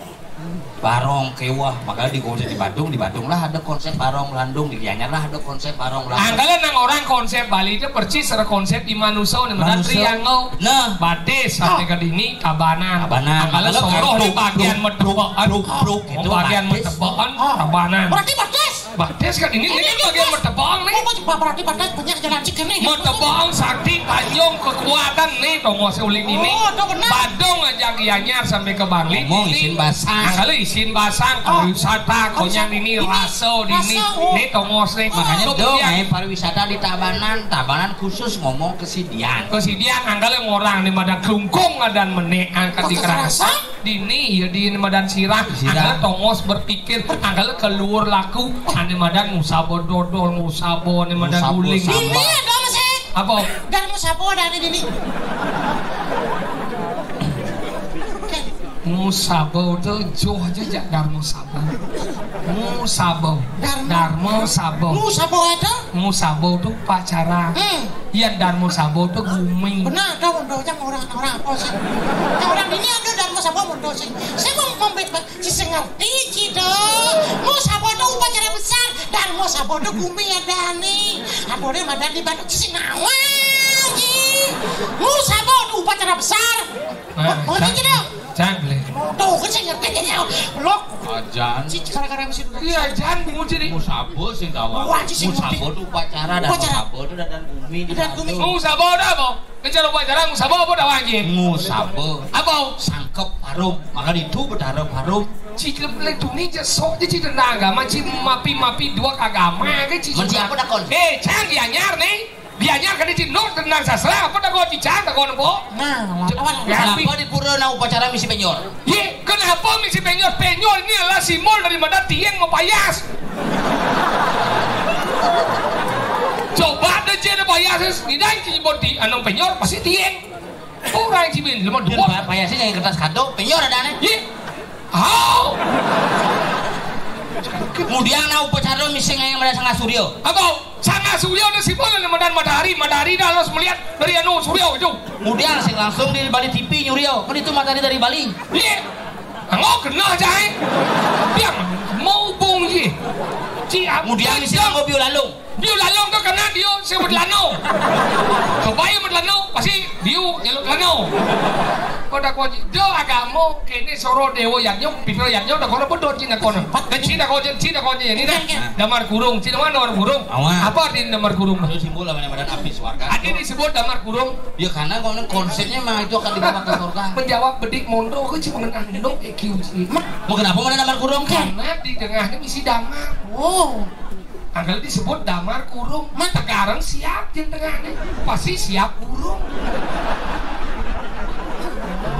barong kewah makanya di Badung lah ada konsep barong landung di Gianyar lah ada konsep barong landung anggalan nang orang konsep Bali itu percis secara konsep di Manusau dan Medan Triangle nah Bades sampai ke dini Tabanan anggalan soroh di bagian Metebaan itu bagian Metebaan Tabanan berarti Bades kan ini bagian Metebaan nih berarti Bades punya jalan cikin nih Metebaan sakti Tanjung kekuatan nih tomo seuling ini Badung aja Gianyar sampai ke Bali ngomong isin basah isin basang pariwisata konyang ini raso ini tongos nih makanya dong pariwisata di Tabanan khusus ngomong kesidian anggalnya orang di Madan Kelungkung dan Mene angkat di Karangasem dini ya di Madan Sirah anggalnya tongos berpikir anggalnya keluar laku di Madan Musabo dodol Musabo di Madan guling ini ada masih apa? dan Musabo ada di dini Musabo tuh jauh aja Darmo Sabo Musabo ada Musabo tuh pacaran iya Darmo Sabo tuh guming benar ada mundo orang apa sih orang ini ada Darmo Sabo mundo sih saya mau membet si ngerti cido Musabo tuh upacara besar Darmo Sabo tuh guming ada nih abode madan di Bandung si ngawang Musabo tuh upacara besar ngerti cido jangan beli tuh kan saya ngerti aja blok ajan gara-gara mesin iya ajan bingung jadi Musabo sih kawan Musabo tuh upacara dan Musabo tuh dan gumi Musabo ada apa? Kejar upacara Musabo apa dah wajib? Musabo apa? Sangkep harum maka itu berdarah harum jika beli dunia jasok jadi tentang agama cik mapi dua agama ke cik apa dah kon? Cang Gianyar nih Gianyar kan di Nur tentang sastra apa dah kau cicang dah kau nempo? Kenapa di Purna upacara misi penyor? Ye, kenapa misi penyor? Penyor ini adalah simbol daripada tiang mempayas. Coba ada jadi payas, ini dah simbol di anong penyor pasti tiang. Orang cibin lemah dua. Payasnya yang kertas kado penyor ada nih. Ye, how? Kemudian upacara misi yang ada Sangga Suryo. Apa? Sangga Suryo itu simbol dan Matahari dah harus melihat dari anu Suryo itu. Kemudian sing langsung di Bali TV Nyurio, kan itu Matahari dari Bali. Iya, ngok kena aja. Dia mau bung ye. Kemudian misi ngomong biolalung. Biolalung tuh kena dia sebut lano. Supaya berlano pasti dia nyeluk lano. Pada kau do agama kini soro dewa yang nyok pikir yang nyok dah kau bodoh Cina kau nak. Cina kau ini dah damar kurung. Cina mana damar kurung? Apa arti damar kurung? Itu simbol namanya Madan api swarga. Ada disebut damar kurung. Ya karena konsepnya mah itu akan dibawa ke surga. Menjawab bedik mondo kau cuma mengendong EQC. Mau kenapa Madan damar kurung kan? Karena di tengahnya misi damar. oh Anggal disebut damar kurung. Tegarang siap di tengahnya. Pasti siap kurung.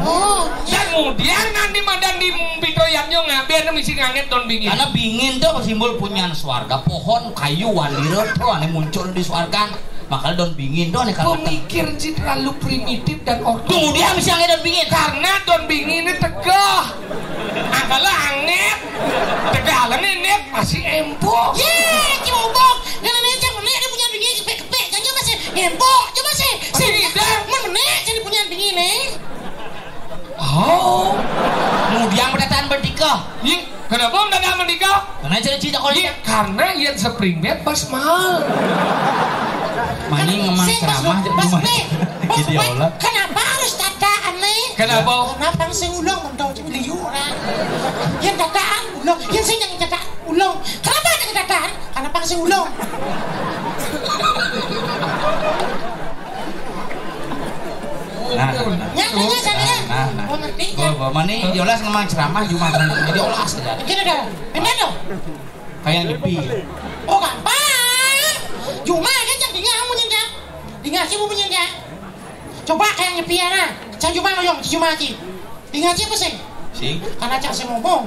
Dan kemudian nanti Madan di Pitoyannya ngabian misi nganget don bingin. Karena bingin tuh simbol punyaan swarga, pohon kayu wandir tuh ane muncul di swarga. Makanya don bingin tuh ane kalau pemikir sih terlalu primitif dan ortodoks. Kemudian misi nganget don bingin karena don bingin ini tegah. Angkala anget, tegah nenek masih empuk. yeah cibobok dan nenek jangan menek dia punya bingin kepek jangan masih empuk coba sih menek jadi punya bingin nih. Oh, kemudian mendataan bertikah. Kenapa mendadak menikah? Karena cerita kalau karena yang spring bed pas mahal. Mani ngemang ceramah Mas cuma. Nek, Gitu ya Allah. kenapa harus dadaan nih? Kenapa? Kenapa sing ulung mentau liu orang? Yang dadaan ulung, yang sing yang dadaan ulung. Kenapa ada dadaan? Kenapa sing ulung? Nyatanya saya. Oh ngerti kan? Mani diolas ngemang ceramah cuma diolas saja. Gini dah, benar dong. Kayak nyepi. Oh gampang. Cuma kan yang dengar kamu nyenyak. Dengar sih kamu nyenyak. Coba kayak nyepiana. Saya cuma ngoyong, cuma aja. Dengar sih apa sih? Sing. Karena cak saya ngomong.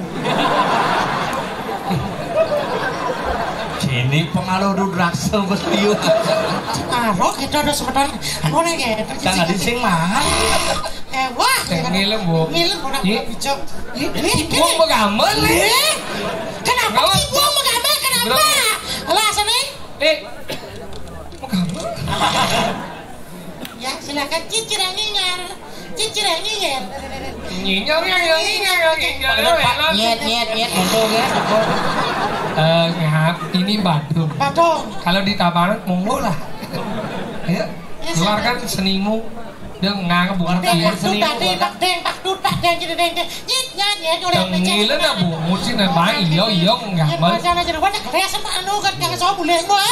Sini pengaruh Rudraksel bos liu. Pengaruh kita udah sebenarnya. Apa nih kayak? Jangan dising mah. Wah. Ngilem bu. Ngilem orang bijak. Ibu mau gambar nih. Kenapa ibu mau gambar? Kenapa? Alasannya? Mau gambar? Ya silakan cicir yang nyinyar. Cicir yang nyinyar. Nyinyar. Nyet betul ya. Ngap, ini Bandung. Badung. Kalau di Tabanan monggo lah. Ayo, keluarkan senimu. Dia nganggap bukan dia senimu. Pak Deng, jadi deng. Nyit nyet oleh. Tengilan na bu, mungkin na ba iyo ngambil. Jangan jadi wadah kaya sama anu kan jangan sama boleh gue.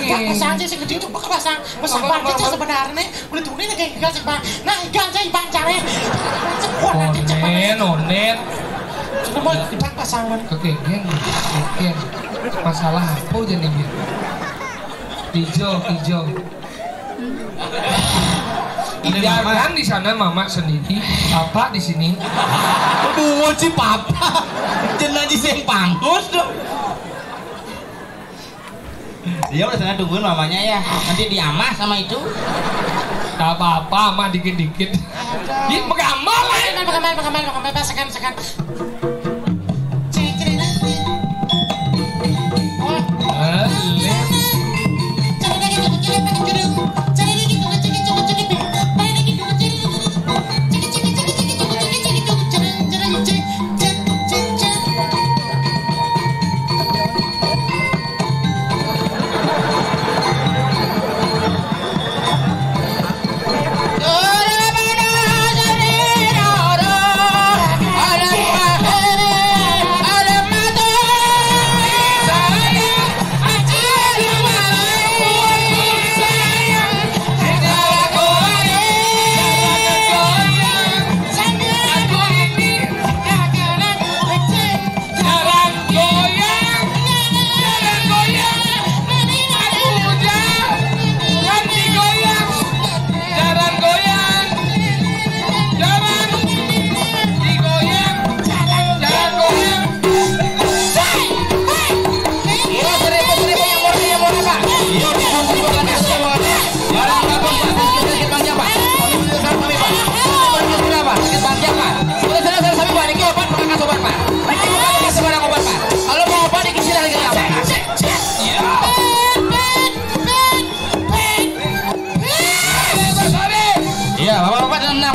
Pasang sih segede itu bakal pasang aja sebenarnya boleh tunin kayak ikan sih bang. Nah ikan saya ikan cari. Onen. Sudah mau ikan pasangan. Kekengeng. Masalah apa jadinya? Hijau. Biarkan di sana mama sendiri, papa di sini. Aduh, si papa. Jangan dising pangkus dong. Dia udah sana tungguin mamanya ya. Nanti diamah sama itu. Tak apa-apa, mah dikit-dikit. Ini menggambar lah. Menggambar, sekan.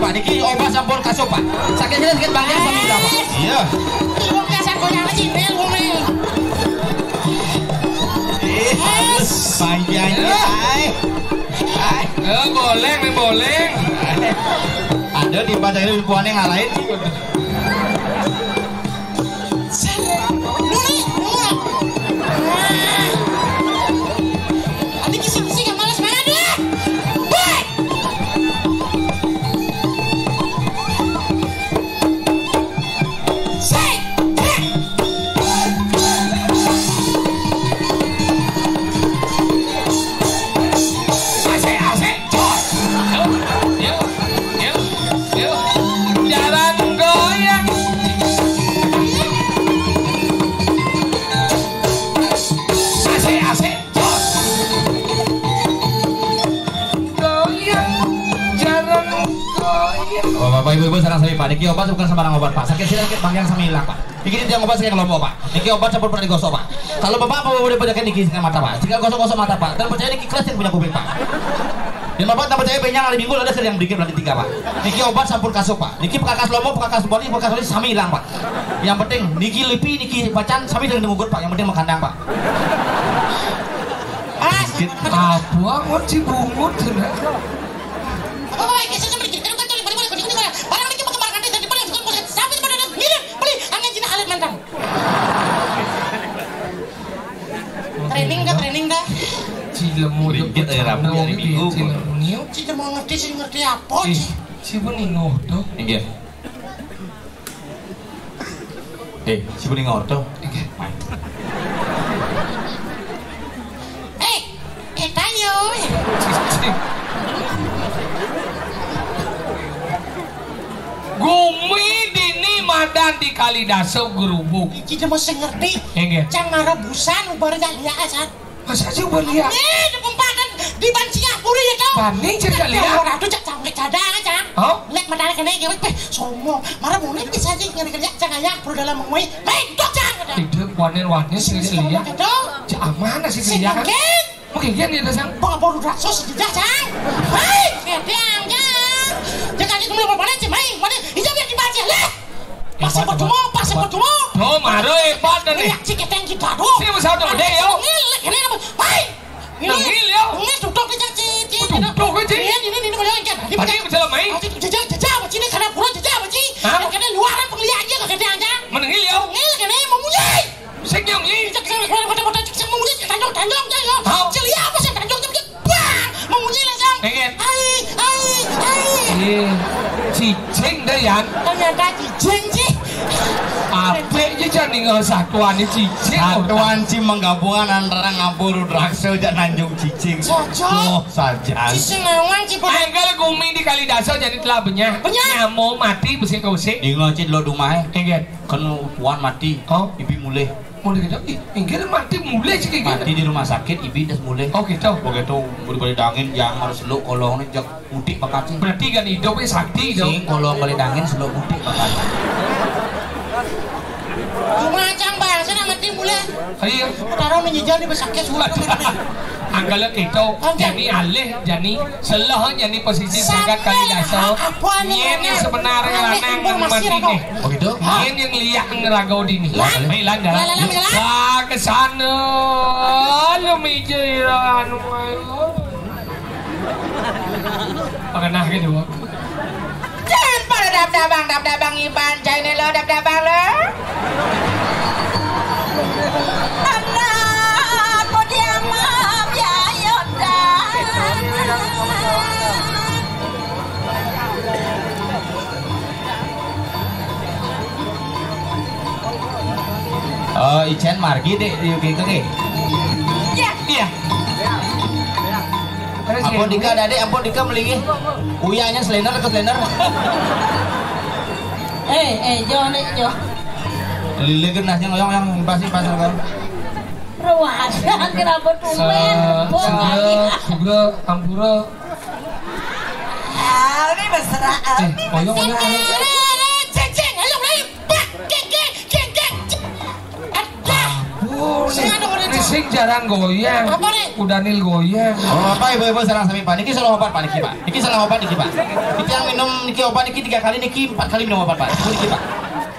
Niki obat sampun kasih Pak. Sakit banyak sama udah Pak. Iya. Wong biasa goyang aja mel wong e. Panjangnya. Boleh. Ada di baca ini puannya ngalahin. Adik kisi gak malas banget deh. Bapak ibu sarang sami Pak. Niki obat bukan sembarang obat Pak. Sakit bangkang sami hilang Pak. Niki dia obat sakit kelompok Pak. Niki obat sampun pernah digosok Pak. Kalau Bapak mau boleh bacakan niki dengan mata Pak. Jika gosok-gosok mata Pak. Dan percaya niki kelas yang punya kuping Pak. Yang obat dapat saya benyang hari Minggu ada yang bikin nanti 3 Pak. Niki obat sampun kasuk Pak. Niki pekakas lomo, pekakas bori, pekakas bori sami hilang Pak. Yang penting niki lipi, niki pacan sami dengan ngugut Pak. Yang penting makandang Pak. Apa ngot si bungut cenah. Oh, ini saya beri kita kan balik barang niki mau kembar kantin di depan bukan sampai pada ngirim beli angin cina alit mantang. Training dah. Cilemu Dikit aja Rabu hari Minggu. Cina mau ngerti apa sih? Si beningo tuh. Inggih. Si bening orto. Inggih. Kita yo. Gumi dini madan di Kalidaso gerubuk. Cina mau ngerti. Inggih. Jangan rebusan ubar gak lihat. Masa sih udah lihat? Nih, di pempadan di Singapura ya tau. Banding cerita lihat. Orang tuh sampai cadang aja. Oh? Lihat madara kena gitu, somo. Marah mau nih bisa aja ngeri-ngeri jangan ya perlu dalam mengui. Bentuk jangan. Tidak wanen sih lihat. Cak mana sih lihat? Mungkin dia dasang. Bapak udah sos tidak jang. Hei, kedang jang. Jangan itu mulai berpanen sih, main. Mana hijau yang dibaca lah. Pasal bertemu. Oh, maro hebat dan nih. Lihat si keteng kita tuh. Sini masih ada gede yo. Ini apa? Hai. Nangil yo. Ini tutup aja cici. Tutup aja. Ini boleh kan? Tadi bisa main. Jajah macam ni karena pulau jajah macam. Karena luaran penglihat aja ke keteng aja. Menangil yo. Ngil kena memunyai. Senyum ni. Kota memunyai tanjong je yo. Celia apa sih tanjong je. Bang, memunyai langsung. Pengen. Ai. Cicing dah yan. Ternyata cicing sih. Apa je jadi satuan ni cicing. Satuan si menggabungan antara Ngapur Udrakso dan Tanjung Cicing. Cocok. Saja. Cicing awang cipu. Enggal gumi di Kalidaso jadi telah benyah. Nyamo mati besi kausik. Di ngocit lo dumah. Enggal. Kan puan mati. Oh, Ibi mulai. Mulai gitu. Enggal mati mulai sih kayak Mati di rumah sakit, Ibi dah mulai. Oh gitu. Begitu beri dangin yang harus lu kolong ni jak mudik bakat sih. Berarti kan hidupnya sakti dong. Sing kolong beri dangin selalu mudik bakat. Macam bang, saya mati mulai. Ayo. Taruh menyijau di besaknya surat. Anggalan itu jadi alih jadi selah jadi posisi sangat Kalidaso. Ini sebenarnya lanang yang mati nih. Oh gitu? Ini yang lihat ngeragau dini. Lan jalan. Sa ke sana. Lu mijiran. Pakanah gitu. Jangan pada dap-dabang Iban. Jangan lo dap-dabang lo. Aku diamam ya Yoda. Ichen margi deh di UK ke? Iya. Ampun Dika meligi. Uyanya slender ke slender. Jo. Lili genasnya ngoyong yang pasti pasal kan. Ruwadan kenapa tumben? Suga, ampura. Ini besar. Oyong. Ceng, ayo mulai. Geng. Ini sing jarang goyang. Apa nih? Udanil goyang. Oh, apa ibu sarang sami Pak. Niki salah obat Pak niki Pak. Niki salah obat niki Pak. Niki yang minum niki obat niki 3 kali niki 4 kali minum obat Pak. Niki Pak.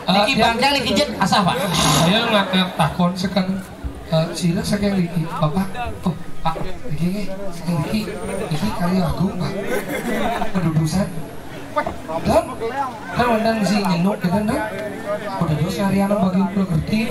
Niki bangkang niki jet asah Pak. Saya nggak takon sekarang. Sila sekarang lagi. Bapak. Oh, Pak. Niki kali aku Pak. Pendudusan. Dan kan undang si nyenduk kita nih. Udah terus harian bagi properti.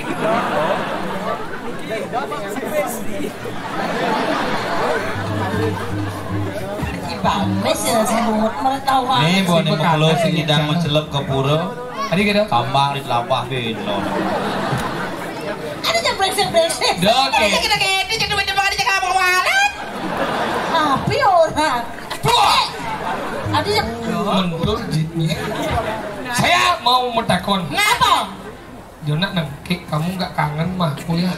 Nih boleh kalau si hidang mencelup ke pura. Tadi kita Kambang di telapah belon. Ada jam brengsek. Oke. Kita gede jadi macam ada jaga apa walet. Tapi orang. Ada jam. Menurut jitnya. Saya mau mentakon. Ngapa? Jona nengkik kamu nggak kangen mah kuliah.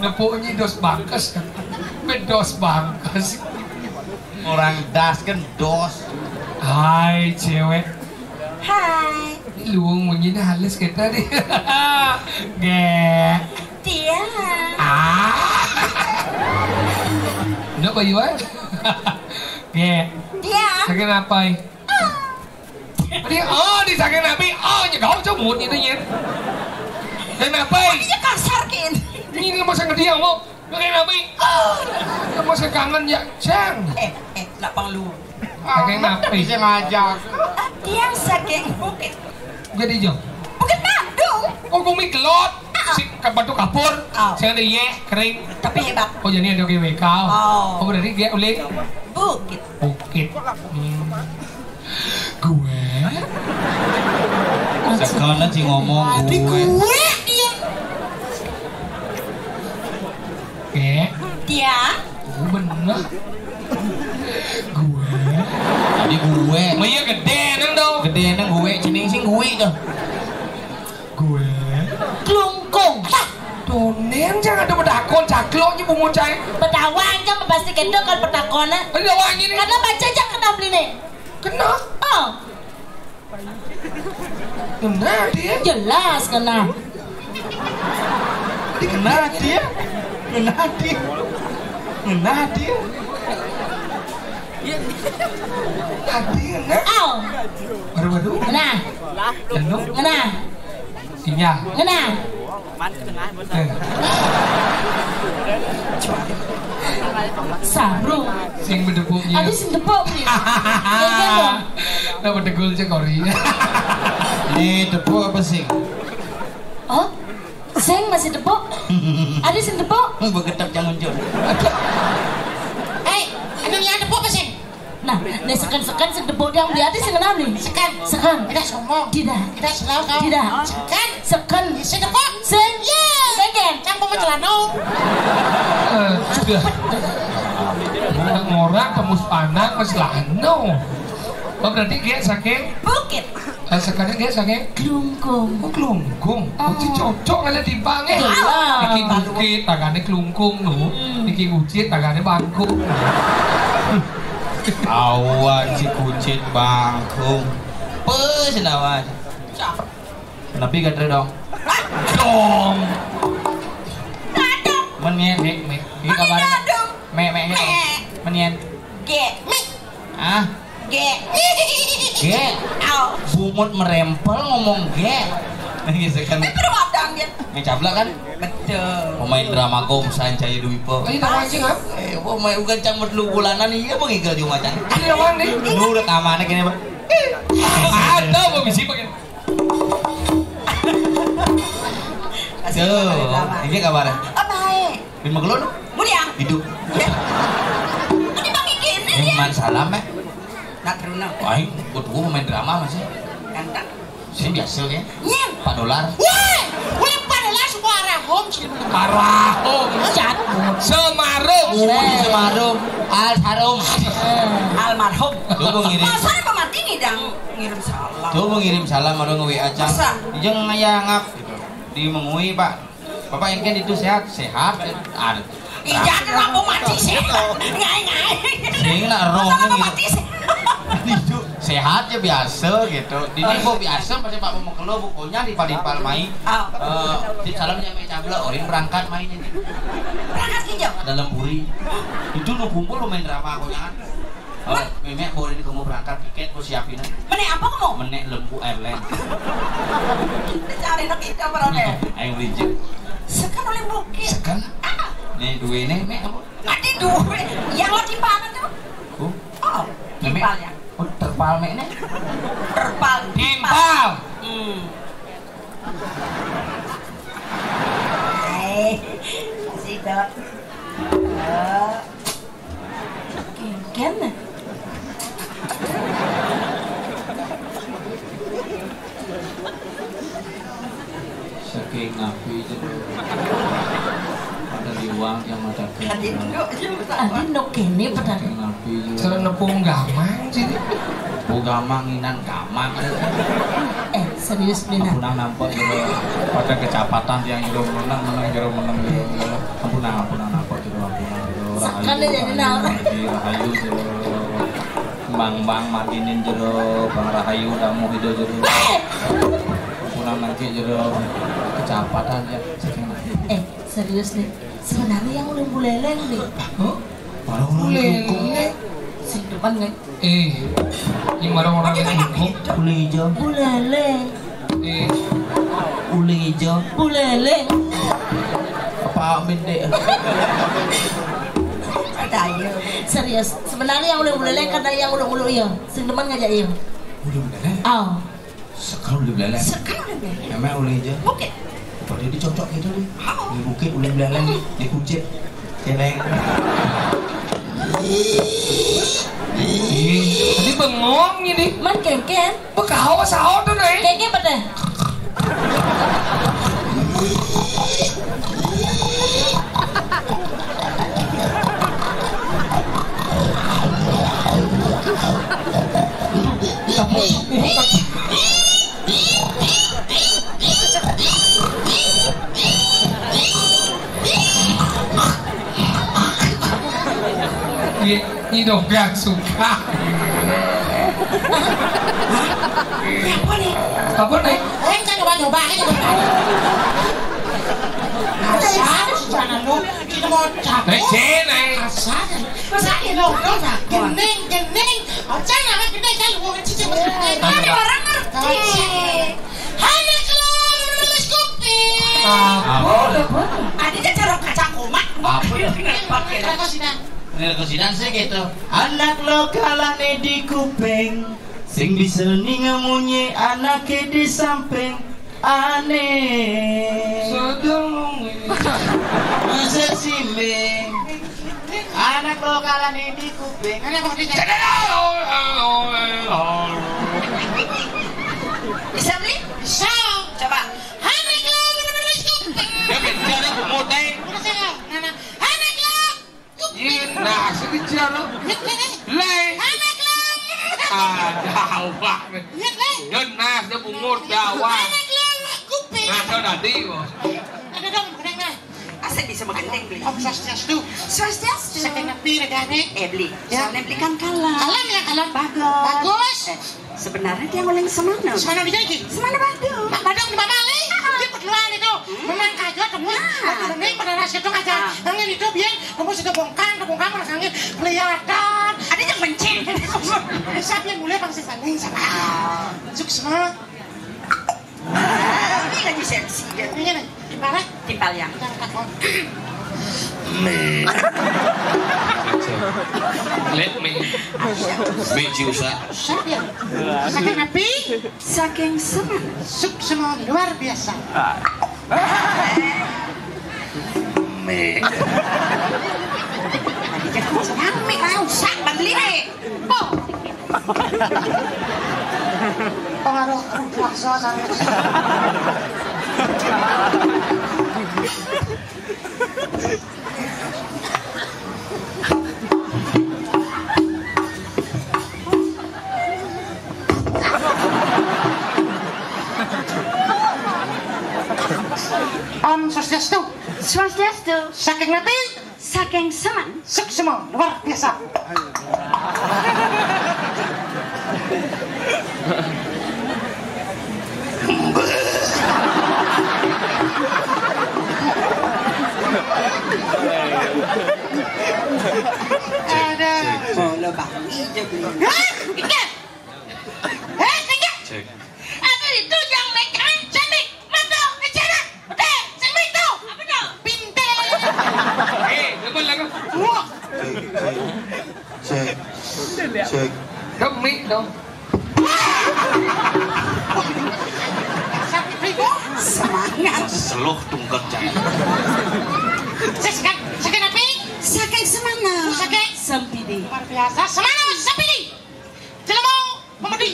Nepuknya dos bangkes kan. Dos bangkes. Orang das kan dos. Hai cewek. Hai. Luang begini halus kita nih. Ge. Dia. Nak bayu ah? Ge. Dia. Sakit apa? Dia di sakit nabi. Nyegau cuma mut itu ya. Kenapa? Dia kasar kin. Ini masa ngediang mau. Sakit nabi. Masa kangen ya, Cang. Lapang lu. Sakit nabi. Bisa ngajak. Dia sakit bukit. Jadi jom. Bukit Bandung. Oh, gumi kelot. Si batu kapur. Saya ada ye kering. Tapi hebat. Oh, jadi ada GW kau. Oh. Oh, berarti dia ulit. Bukit. Bukit. Gue. Sekarang sih ngomong gue. Dia. Dia. Oh, bener. Gue. Tadi gue. Maya gede nang dong. Gede nang gue, cening sing gue tuh. Gue. Klungkung. Donen jangan ada bedakon cakloknya bungun cai. Pedawang kan pasti kendor kalau pedakona. Ada wangi nih. Karena baca aja kena beli nih. Kena. Oh. Kena dia. Jelas kena. Kena dia. Kena dia. Kena dia. Hati kena. Oh. Baru-baru. Kena. Jenuh. Kena. Sinyal. Kena. Sarung. Sing bedebuknya. Ada sing depok nih. Iya dong. Nah bedegul cek ori. Ini tepuk apa sih? Oh. Sing masih depok. Ada sing depok. Begetap jangan muncul. Anu yang depok apa sih? Nah, nih sekan sing depok yang di atas sing kenal nih. Sekan. Kita sombong. Tidak. Kita selalu kau. Tidak. Sekan. Si depok. Sing. Segen. Cang pemecelano. Sudah. Ngorang temus panang mas lano. Oh berarti dia sakit. Bukit. Sekarang dia sakit. Klungkung. Oh kelungkung. Oh cocok kali timpangnya. Iki bukit tagane kelungkung nu. Iki ucit tagane bangku. Awan si kucing bangkung. Pes awan. Kenapa gak dong? Dong. Menyen, ini kabar. Me. Menyen. Ge. Ah, Ge. ge. Bumut merempel ngomong ge. Gitu kan. Perwadang ya. Me cabla kan? Betul. Pemain drama Komsan Cahaya Dwi Po. Ini nama anjing apa? Pemain bukan cambut lu bulanan iya mengigal di macan. Ini nama nih. Lu udah kamane gini, Pak. Ada mau bisi pakai. Tuh, ini kabarnya. Baik. Di Magelon Mulia. hidup. Ini bagi gini dia. Iman salam Nak teruna. Wah, buat gua pemain drama masih. Kanta. Sini biasa ya. Nyen. $4. Wah padahal semua arahom sih. Marahum. Cat. Semarung. Semarung, Alharum. Almarhum. Tuh gua ngirim. Masa pemati nih dang ngirim salam. Tuh gua ngirim salam ada nge-WA Cang. Masa? Jeung ngayangap gitu. Di mengui, Pak. Bapak yang kan itu sehat. Iya, aku mati sih. Ngai. Sing nak roh Masa gitu. mati sih. Itu sehat ya biasa gitu. Di info biasa pasti Pak Pemekelo pokoknya di Padipal main. Di salamnya main cabla orang berangkat mainnya. Berangkat kinjau. Dalam puri. Itu nu kumpul lu main drama aku jangan. Memek boleh di kamu berangkat tiket lu siapin. Menek apa kamu? Menek lembu airline. Cari nak kita berapa? Ayo licin. Sekan oleh bukit. Sekan. Nih dua ini mek kamu. Nanti dua. Yang lagi mana tuh? Oh, Memek. timpal ya. Oh terpal mek nih. Terpal. Timpal. Hai. Si dot. Gimana? Saking napi itu. Ada di uang yang ada Tadi nuk kene benar. napi itu. Cara nepung gamang sih. Gamanginan gamang. Serius benar. Ampunang nampak jero pada kecapatan yang jero menang jero. Ampunang nampak jero. Sekali jadi nal. Rahayu jero. Bang Madinin jero, Bang Rahayu damu hidup jero. Kurang nanti jero kecapatan ya. Serius nih. Sebenarnya yang udah buleleng nih. Buleleng. Sing depan nih. Yang orang-orang yang hukum. Ule hijau. Buleleng. Ule hijau. Buleleng. Apa bende? Tayo. Serius. Sebenarnya yang udah buleleng kan yang udah iya. Sing depan ngajak iya. Udah beleleng? Oh. Sekarang udah beleleng? Sekarang udah beleleng. Emang ule hijau? Oke. Kalau dia dicocok gitu deh. Di bukit ule beleleng, di kucing. Celeng. Tadi bengong ini. Man kengken. Bekau sahur tuh nih. Kengken pada. Ini dong gak suka. Apa nih? Apa nih? Kan nyoba aja Asal jangan lu kita mau capek. Nih. Asal saya lo gening. Jangan apa gede kan lu cici. Ada orang ngerti. Hanya kalau nulis kopi. Apa? Adanya cara kaca komak. Apa? Pakai Ini kesidan sih gitu. Anak lokalane di kuping, sing bisa ngamunyi anake di samping. Aneh. Sedang Masa simbing. Anak lokalane di kuping. Ada apa dia? Bisa beli? Bisa. Coba. Hanya kalau nulis kopi. Ya bicara pemutih. Udah saya. Nana. Hanya kalau Nah, sedikit lo. Lei. Hanya kalau Dawah. Nhân nas dia bungut dawah. Nah, kau tadi kok. ada dong kadang Asal bisa magendeng beli. Om Swastiastu. Swastiastu. Sakit napi regane. Beli. Ya. Soalnya belikan kalah. Kalam ya kalam. Bagus. Bagus. Sebenarnya dia ngoleng semana. Semana di lagi. Semana Badung. Mak badong di mana lagi? Di perluan itu. Memang kajo temu. Ini pada nasi itu kaca. Angin itu biar kamu sudah bongkar mana angin kelihatan. Ada yang menceng. Siapa yang mulai bangsa sana sama. Suksma. Ini lagi seksi. Ini nih. Gimana? Timpal yang. Jangan takut. Let me. Mejusa. Siapa ya? Sakit napi. Saking semana. Suksma luar biasa. Tadi kan kamu nyampe kau sak beli nih. Oh. Pengaruh puasa sama. Om Swastiastu. Swastiastu. Saking napi. Saking seman. Suksma luar biasa. Ada. Bola bangi aja beli. Hah? Ingat? Tinggal. Cek. Apa itu yang mekan cantik? Mata, bicara. Udah, cantik itu. Apa itu? Pintar. Depan lah kau. Wah. Cek. Demi dong. Sakit ribu. Semangat. Seluh tungkat jangan. Sakit apa? Saking semana. Sakit. Sempidi. Luar biasa. Semana sapidi. Jelemo pemedi.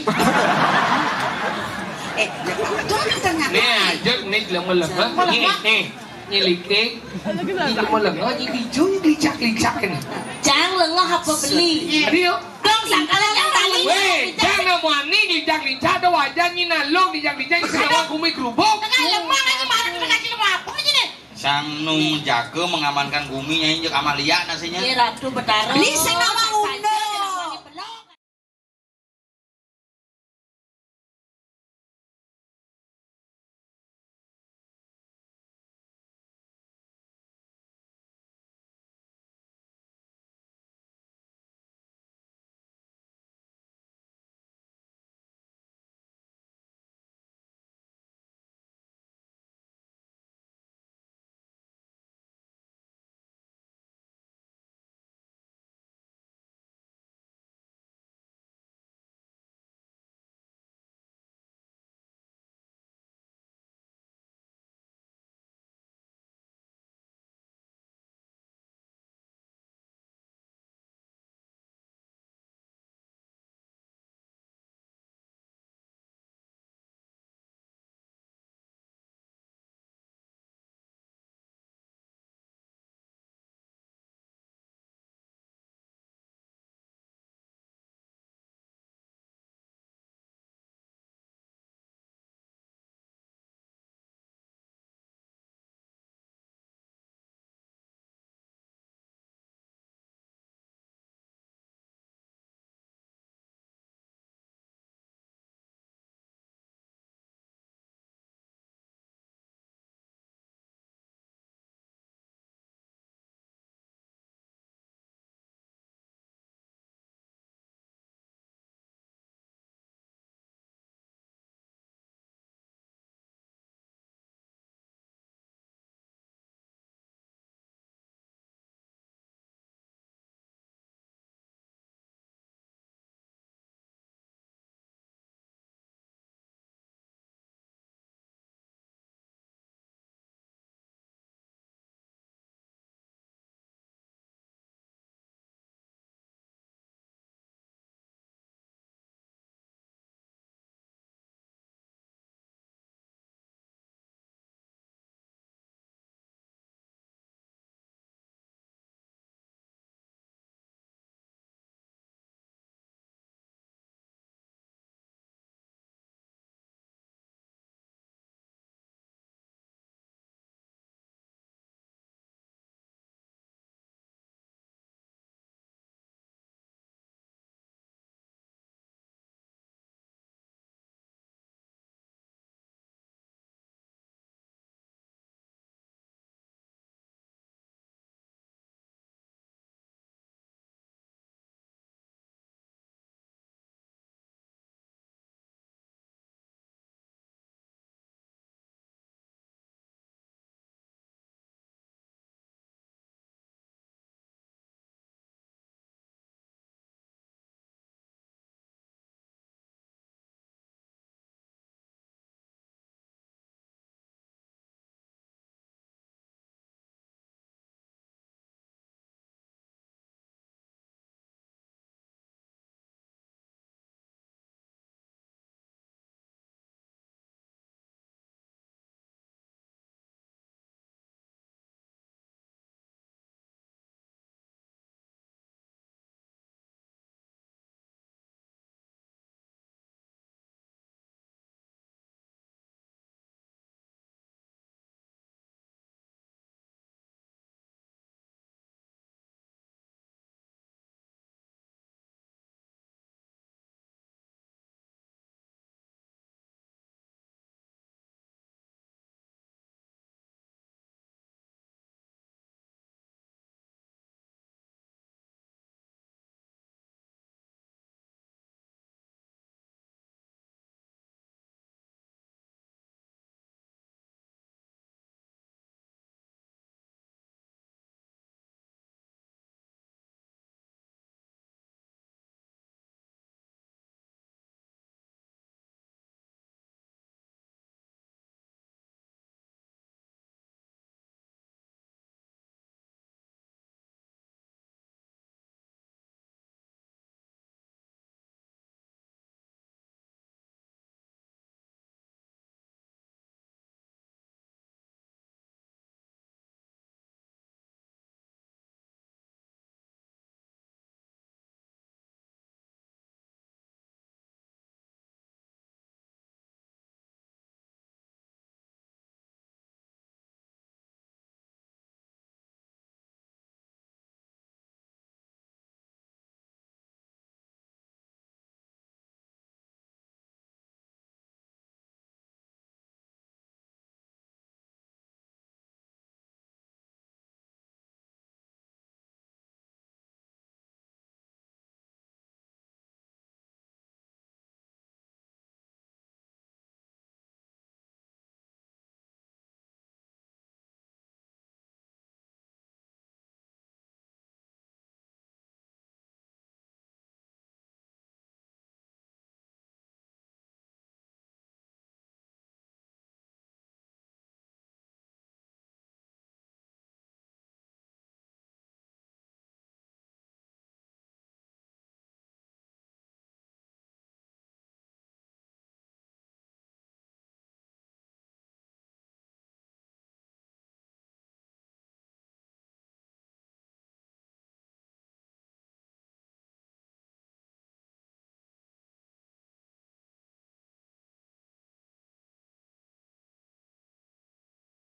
Tuh ternyata. Nè, chất nít là một lần đó. Nè. Như liệt kê. Như một lần đó, như đi chú, như đi chắc cái này. Jangan lengah apa beli. Đi không? Dong sangkala yang tali. Weh, jangan mau ni di jak lincah tu wajan ni nalong di jak lincah sekarang aku mikrobok. Tengah lemah aja mana kita kasih lemah apa aja deh. Sang nung jaga mengamankan bumi nya injek Amalia nasinya. Ratu Betara. Beli sing awang